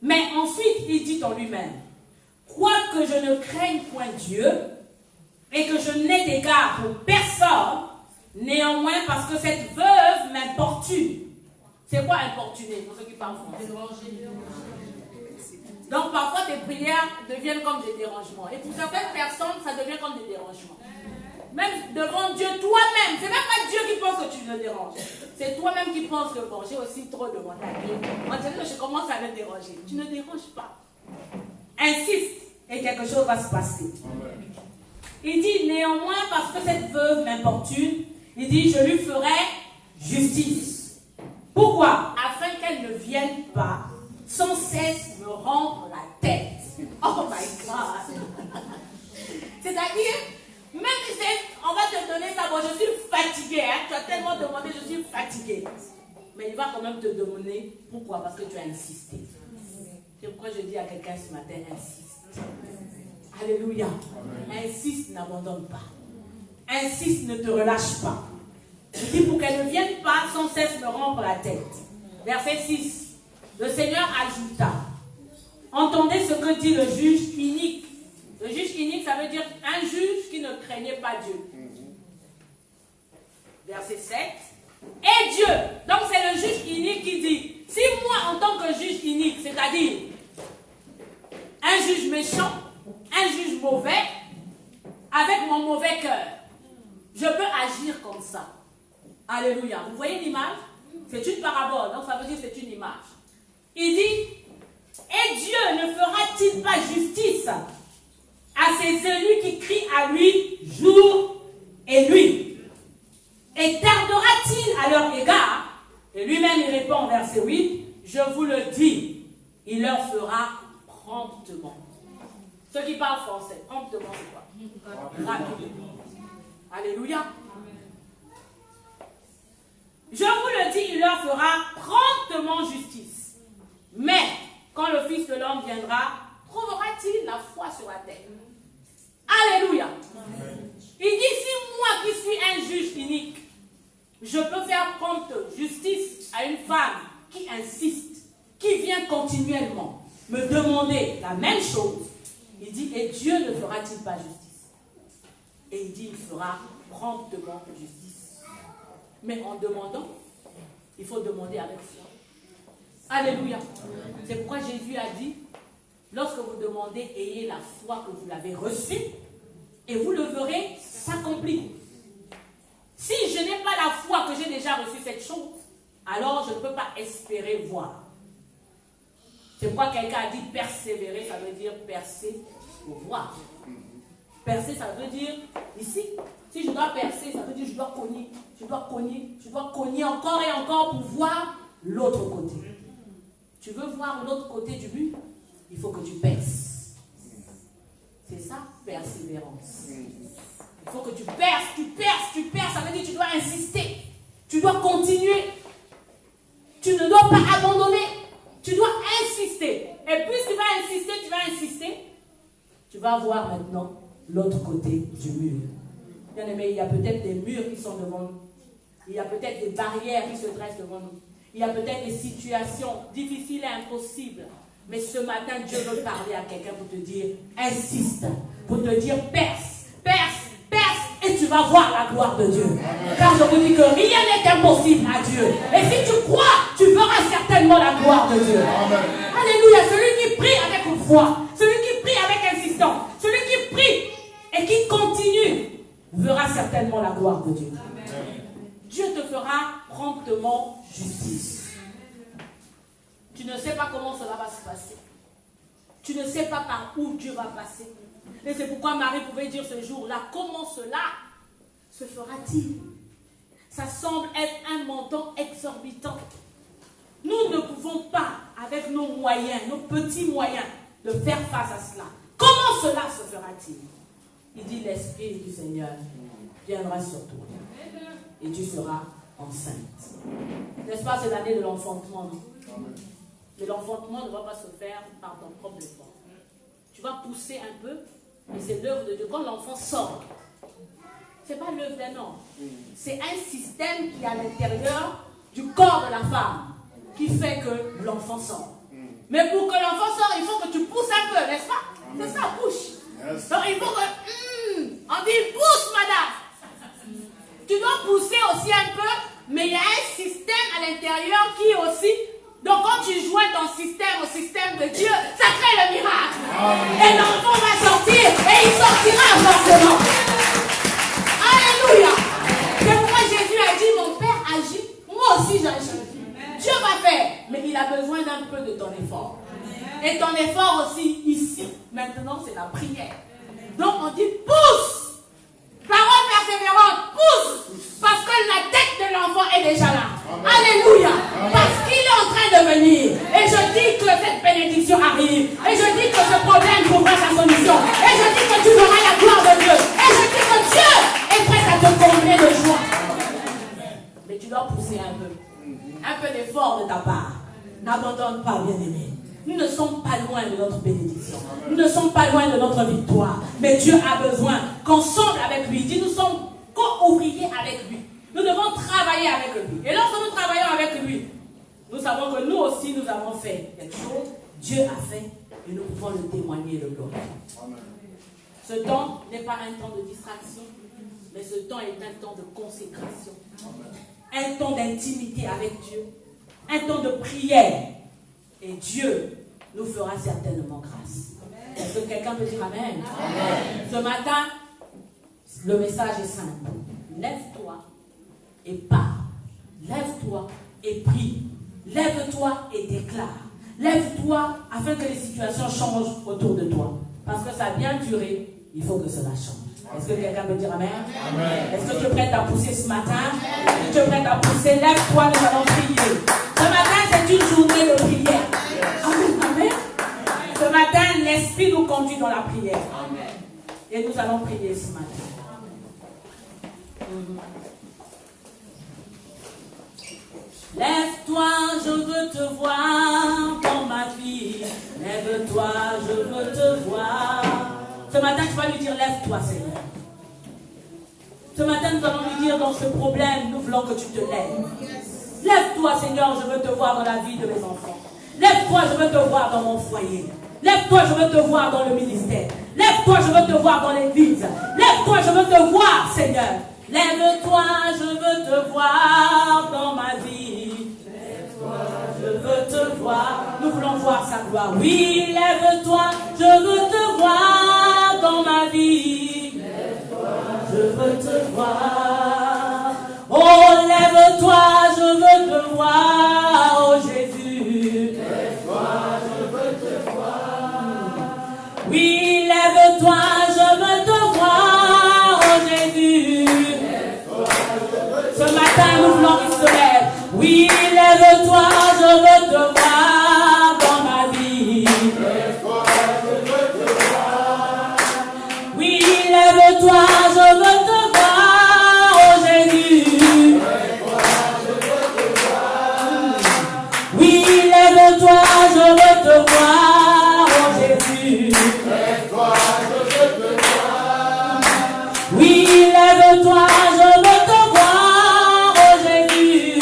Mais ensuite, il dit en lui-même, quoique je ne craigne point Dieu, et que je n'ai d'égard pour personne, néanmoins parce que cette veuve m'importune. C'est quoi importuner pour ceux qui parlent français? Donc parfois tes prières deviennent comme des dérangements. Et pour certaines personnes, ça devient comme des dérangements. Même devant Dieu, toi-même, c'est même pas Dieu qui pense que tu le déranges. C'est toi-même qui penses que bon, j'ai aussi trop de montagne. Maintenant, je commence à le déranger. Tu ne déranges pas. Insiste et quelque chose va se passer. Il dit néanmoins, parce que cette veuve m'importune, il dit je lui ferai justice. Pourquoi? Afin qu'elle ne vienne pas sans cesse me rendre la tête. Oh my God! C'est-à-dire, même si on va te donner ça, bon, je suis fatiguée, hein, tu as tellement demandé, je suis fatiguée. Mais il va quand même te demander pourquoi? Parce que tu as insisté. C'est pourquoi je dis à quelqu'un ce matin, insiste. Alléluia. Insiste, n'abandonne pas. Insiste, ne te relâche pas. Je dis pour qu'elle ne vienne pas sans cesse me rendre la tête. Verset 6. Le Seigneur ajouta, entendez ce que dit le juge inique. Le juge inique, ça veut dire un juge qui ne craignait pas Dieu. Verset 7. Et Dieu, donc c'est le juge inique qui dit, si moi en tant que juge inique, c'est-à-dire un juge méchant, un juge mauvais, avec mon mauvais cœur, je peux agir comme ça. Alléluia. Vous voyez l'image? C'est une parabole, donc ça veut dire c'est une image. Il dit, et Dieu ne fera-t-il pas justice à ses élus qui crient à lui jour et nuit? Et tardera-t-il à leur égard? Et lui-même il répond, verset 8, je vous le dis, il leur fera promptement. Ceux qui parlent français, promptement c'est quoi? Rapidement. Alléluia. Je vous le dis, il leur fera promptement justice. Mais, quand le Fils de l'homme viendra, trouvera-t-il la foi sur la terre? Alléluia. Il dit, si moi qui suis un juge inique, je peux faire prompte justice à une femme qui insiste, qui vient continuellement me demander la même chose, il dit, et Dieu ne fera-t-il pas justice? Et il dit, il fera promptement justice. Mais en demandant, il faut demander avec foi. Alléluia. C'est pourquoi Jésus a dit, lorsque vous demandez, ayez la foi que vous l'avez reçue, et vous le verrez s'accomplir. Si je n'ai pas la foi que j'ai déjà reçu cette chose, alors je ne peux pas espérer voir. C'est pourquoi quelqu'un a dit persévérer, ça veut dire percer ou voir. Percer, ça veut dire ici. Si je dois percer, ça veut dire je dois cogner, je dois cogner, je dois cogner encore et encore pour voir l'autre côté. Tu veux voir l'autre côté du but? Il faut que tu perces. C'est ça, persévérance. Il faut que tu perces, tu perces, tu perces. Ça veut dire que tu dois insister. Tu dois continuer. Tu ne dois pas abandonner. Tu dois insister. Et plus tu vas insister, tu vas voir maintenant l'autre côté du mur. Bien aimé, il y a peut-être des murs qui sont devant nous. Il y a peut-être des barrières qui se dressent devant nous. Il y a peut-être des situations difficiles et impossibles. Mais ce matin, Dieu veut parler à quelqu'un pour te dire, insiste, pour te dire, perce, perce, perce, et tu vas voir la gloire de Dieu. Car je vous dis que rien n'est impossible à Dieu. Et si tu crois, tu verras certainement la gloire de Dieu. Alléluia. Celui qui prie avec foi, celui qui prie avec insistance, celui qui prie et qui continue, verra certainement la gloire de Dieu. Dieu te fera promptement justice. Tu ne sais pas comment cela va se passer. Tu ne sais pas par où Dieu va passer. Et c'est pourquoi Marie pouvait dire ce jour-là, comment cela se fera-t-il? Ça semble être un montant exorbitant. Nous ne pouvons pas, avec nos moyens, nos petits moyens, de faire face à cela. Comment cela se fera-t-il? Il dit, l'Esprit du Seigneur viendra sur toi. Et tu seras enceinte. N'est-ce pas, c'est l'année de l'enfantement, non? Mais l'enfantement ne va pas se faire par ton propre effort. Tu vas pousser un peu, mais c'est l'œuvre de Dieu. Quand l'enfant sort, ce n'est pas l'œuvre d'un homme. C'est un système qui est à l'intérieur du corps de la femme qui fait que l'enfant sort. Mais pour que l'enfant sorte, il faut que tu pousses un peu, n'est-ce pas? C'est ça, bouche. Donc il faut que... on dit pousse, madame. Tu dois pousser aussi un peu, mais il y a un système à l'intérieur qui aussi... Donc quand tu joins ton système au système de Dieu, ça crée le miracle. Et l'enfant va sortir et il sortira forcément. Alléluia. C'est pourquoi Jésus a dit, mon Père agit, moi aussi j'agis. Dieu va faire, mais il a besoin d'un peu de ton effort. Et ton effort aussi ici, maintenant c'est la prière. Donc on dit pousse. Parole persévérante, pousse. Parce que la tête de l'enfant est déjà là. Alléluia. Parce qu'il est en train de venir. Et je dis que cette bénédiction arrive. Et je dis que ce problème trouvera sa solution. Et je dis que tu verras la gloire de Dieu. Et je dis que Dieu est prêt à te combler de joie. Mais tu dois pousser un peu d'effort de ta part. N'abandonne pas, bien-aimé. Nous ne sommes pas loin de notre bénédiction. Nous ne sommes pas loin de notre victoire. Mais Dieu a besoin qu'ensemble avec lui, dit nous sommes co-ouvriers avec lui. Nous devons travailler avec lui. Et lorsque nous travaillons avec lui, nous savons que nous aussi nous avons fait quelque chose. Dieu a fait et nous pouvons le témoigner et le glorifier. Ce temps n'est pas un temps de distraction, mais ce temps est un temps de consécration. Un temps d'intimité avec Dieu. Un temps de prière. Et Dieu nous fera certainement grâce. Est-ce que quelqu'un peut dire Amen? Amen. Ce matin, le message est simple. Lève-toi et pars. Lève-toi et prie. Lève-toi et déclare. Lève-toi afin que les situations changent autour de toi. Parce que ça a bien duré, il faut que cela change. Est-ce que quelqu'un peut dire Amen? Amen. Est-ce que tu es prête à pousser ce matin? Est-ce que tu es prête à pousser? Lève-toi, nous allons prier. Ce matin, c'est une journée de prière. Amen. Amen. Ce matin, l'Esprit nous conduit dans la prière. Amen. Et nous allons prier ce matin. Lève-toi, je veux te voir dans ma vie. Lève-toi, je veux te voir. Ce matin, tu vas lui dire, lève-toi, Seigneur. Ce matin, nous allons lui dire, dans ce problème, nous voulons que tu te lèves. Lève-toi, Seigneur, je veux te voir dans la vie de mes enfants. Lève-toi, je veux te voir dans mon foyer. Lève-toi, je veux te voir dans le ministère. Lève-toi, je veux te voir dans l'église. Lève-toi, je veux te voir, Seigneur. Lève-toi, je veux te voir dans ma vie. Lève-toi, je veux te voir. Nous voulons voir sa gloire. Oui, lève-toi, je veux te voir dans ma vie. Lève-toi, je veux te voir. Oh, lève-toi, je veux te voir, oh Jésus. Lève-toi, je veux te voir. Oui, lève-toi, je veux te voir. matin, nous voulons qu'il se lève. Oui, lève-toi, je veux te voir dans ma vie. Oui, lève-toi, je veux te voir, oh Jésus. Oui, lève-toi, je veux te voir, oh Jésus. Oui, lève-toi, je veux te voir, oh Jésus.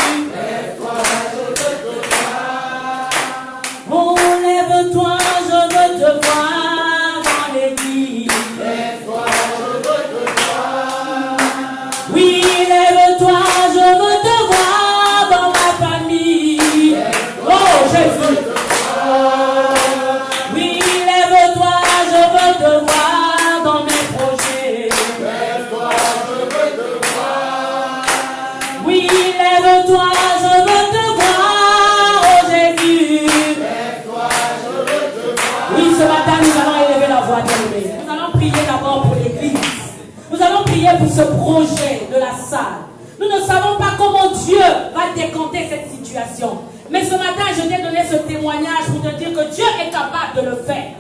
Oh, lève-toi, je veux te voir dans l'église. Oui, lève-toi, je veux te voir dans ma famille. Oh, Jésus. Oui, lève-toi, je veux te voir dans mes projets. Oui, lève-toi, je veux te voir, oh Jésus. Oui, ce matin, nous allons élever la voix d'Élevé. Nous allons prier d'abord pour l'église. Nous allons prier pour ce projet de la salle. Nous ne savons pas comment Dieu va décanter cette situation. Mais ce matin, je t'ai donné ce témoignage pour te dire que Dieu est capable de le faire.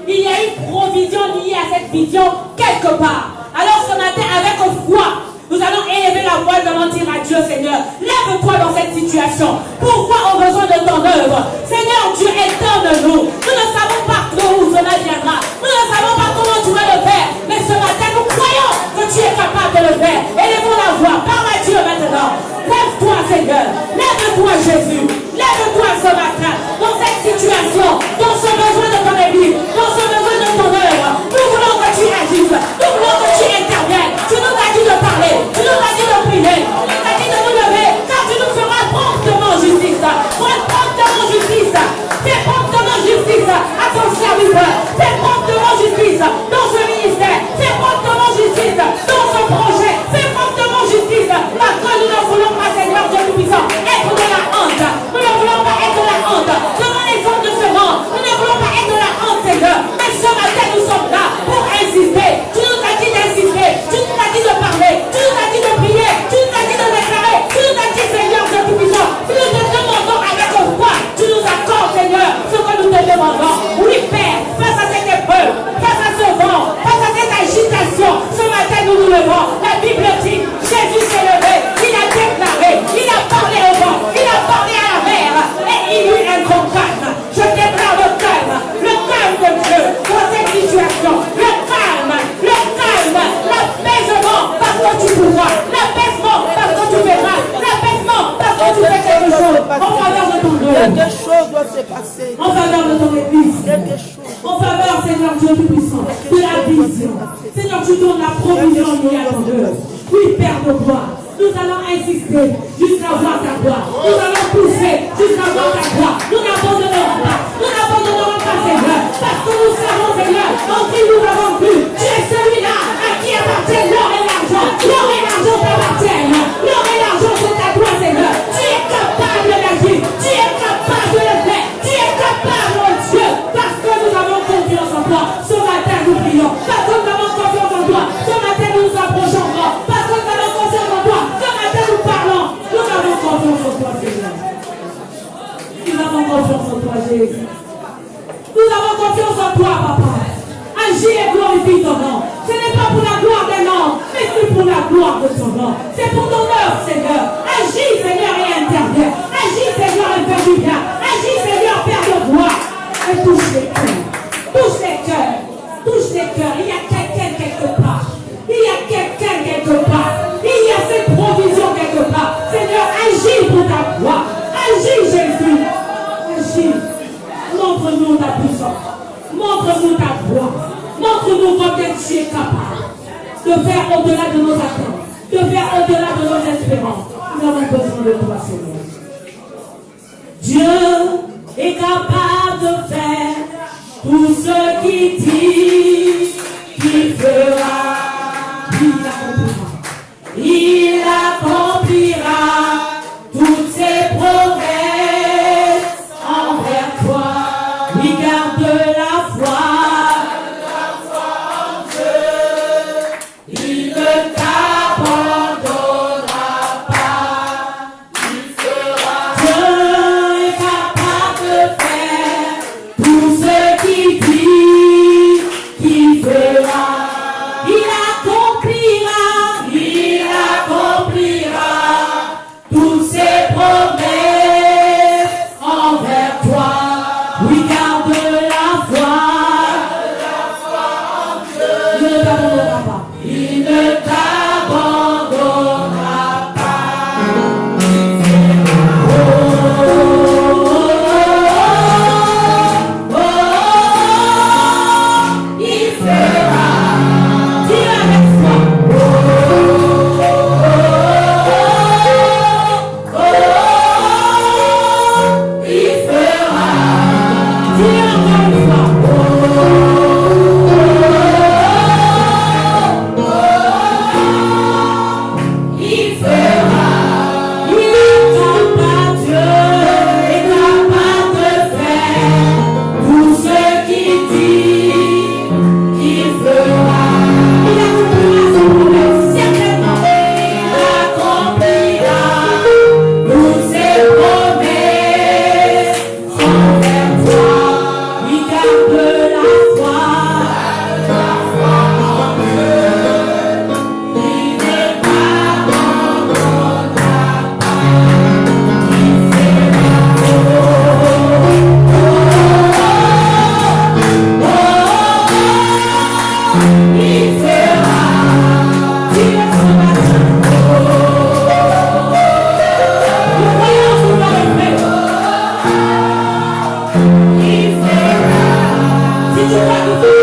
Il y a une provision liée à cette vision quelque part. Alors ce matin, avec foi, nous allons élever la voix, nous allons dire à Dieu, Seigneur, lève-toi dans cette situation. Pourquoi on a besoin de ton œuvre? Seigneur, Dieu est un de nous. Nous ne savons pas d'où cela viendra. Nous ne savons pas comment tu vas le faire. Mais ce matin, nous croyons que tu es capable de le faire. Élevons la voix. Parle à Dieu maintenant. Lève-toi, Seigneur. Lève-toi, Jésus. Lève-toi ce matin. Dans cette situation, dans ce besoin de ton église, dans ce besoin de ton œuvre, nous voulons que tu agisses. Nous voulons que tu interviennes. Tu nous as dit de parler. Tu nous as dit de prier. Tu nous as dit de nous lever. Car tu nous feras promptement justice. Promptement justice. Fais promptement justice à ton serviteur. Fais promptement justice dans ce ministère. Fais promptement justice dans ce projet. Fais promptement justice. Parce que nous ne voulons pas, Seigneur Dieu Tout-Puissant, être de la honte. Nous ne voulons pas être de la honte devant les hommes de ce monde. Nous ne voulons pas être de la honte, Seigneur. Mais ce matin, nous sommes là pour insister. Tu nous as dit d'insister. Tu nous as dit de parler. Tu nous as dit de prier. Tu nous as dit de déclarer. Tu nous as dit, Seigneur Dieu Tout-Puissant, nous te demandons avec foi. Tu nous accordes, Seigneur, ce que nous te demandons. Oui, Père, face à cette épreuve, face à ce vent, face à cette agitation, ce matin, nous nous levons. La Bible dit, Jésus s'est levé. Il a déclaré. Il a parlé au vent. Il a parlé à la mer. Et il y eut un grand calme. Je déclare le calme de Dieu dans cette situation. Le calme, l'apaisement parce que tu pourras, l'apaisement parce que tu verras, l'apaisement parce que tu fais quelque chose en faveur de ton Dieu. Quelque chose doit se passer. En faveur de ton église. Quelque chose. En faveur, Seigneur Dieu Tout-Puissant, de la vision. Seigneur, tu donnes la provision liée à ton Dieu. Oui, Père de gloire. Nous allons insister jusqu'à voir ta gloire. Nous allons pousser jusqu'à voir ta gloire. Nous n'abandonnerons pas. Nous n'abandonnerons pas, Seigneur. Parce que nous savons, Seigneur, en qui nous avons vu. Tu es celui-là à qui appartient l'or et l'argent. L'or et l'argent t'appartiennent. L'or et l'argent c'est à toi, Seigneur. Tu es capable d'agir. Tu es capable de le faire. Tu es capable, mon Dieu. Parce que nous avons confiance en toi. Ce matin, nous prions. Parce que nous avons confiance en toi. Ce matin, nous nous approchons encore. Parce que nous avons confiance en toi. Ce matin, nous parlons. Nous avons confiance en toi, Seigneur. Nous avons confiance en toi, Jésus. Nous avons confiance en toi, Papa. Agis et glorifie ton nom. Ce n'est pas pour la gloire d'un homme, mais c'est pour la gloire de ton nom. C'est pour ton œuvre, Seigneur. Agis, Seigneur, et interviens. Agis, Seigneur, et fais du bien. Agis, Seigneur, Père de gloire. Et touche les cœurs. Touche les cœurs. Touche les cœurs. Il y a quelqu'un quelque part. Il y a quelqu'un quelque part. Il y a cette provision quelque part. Seigneur, agis pour ta gloire. Agis, Jésus. Agis. Montre-nous ta puissance. Montre-nous ta gloire. Montre-nous combien tu es capable de faire au-delà de nos attentes, de faire au-delà de nos espérances. Nous avons besoin de toi, Seigneur. Dieu est capable de faire tout ce qu'il dit qu'il fera. Il accomplira toutes ses promesses envers toi. Oui, garde la foi. Il ne t'abandonnera pas. Devant toi,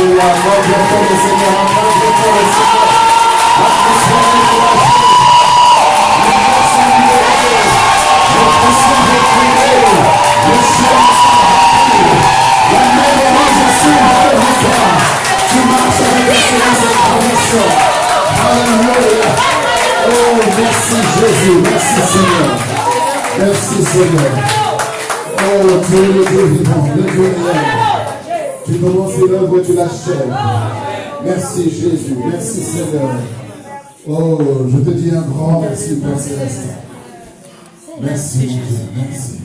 Alléluia. Glorifions le Seigneur. Glorifions le Seigneur. L'atmosphère est relâchée. Les cœurs sont libérés. Les pressions retirées. Les silences sont remplis. La main des roses s'ouvre devant toi. Tu marches avec excellence et progression. Alléluia. Oh, merci Jésus. Merci Seigneur. Merci Seigneur. Oh, tu es le Dieu vivant, le Dieu réel. Tu commences l'œuvre et tu l'achèves. Merci Jésus, merci Seigneur. Oh, je te dis un grand merci Père Céleste. Merci mon Dieu, merci.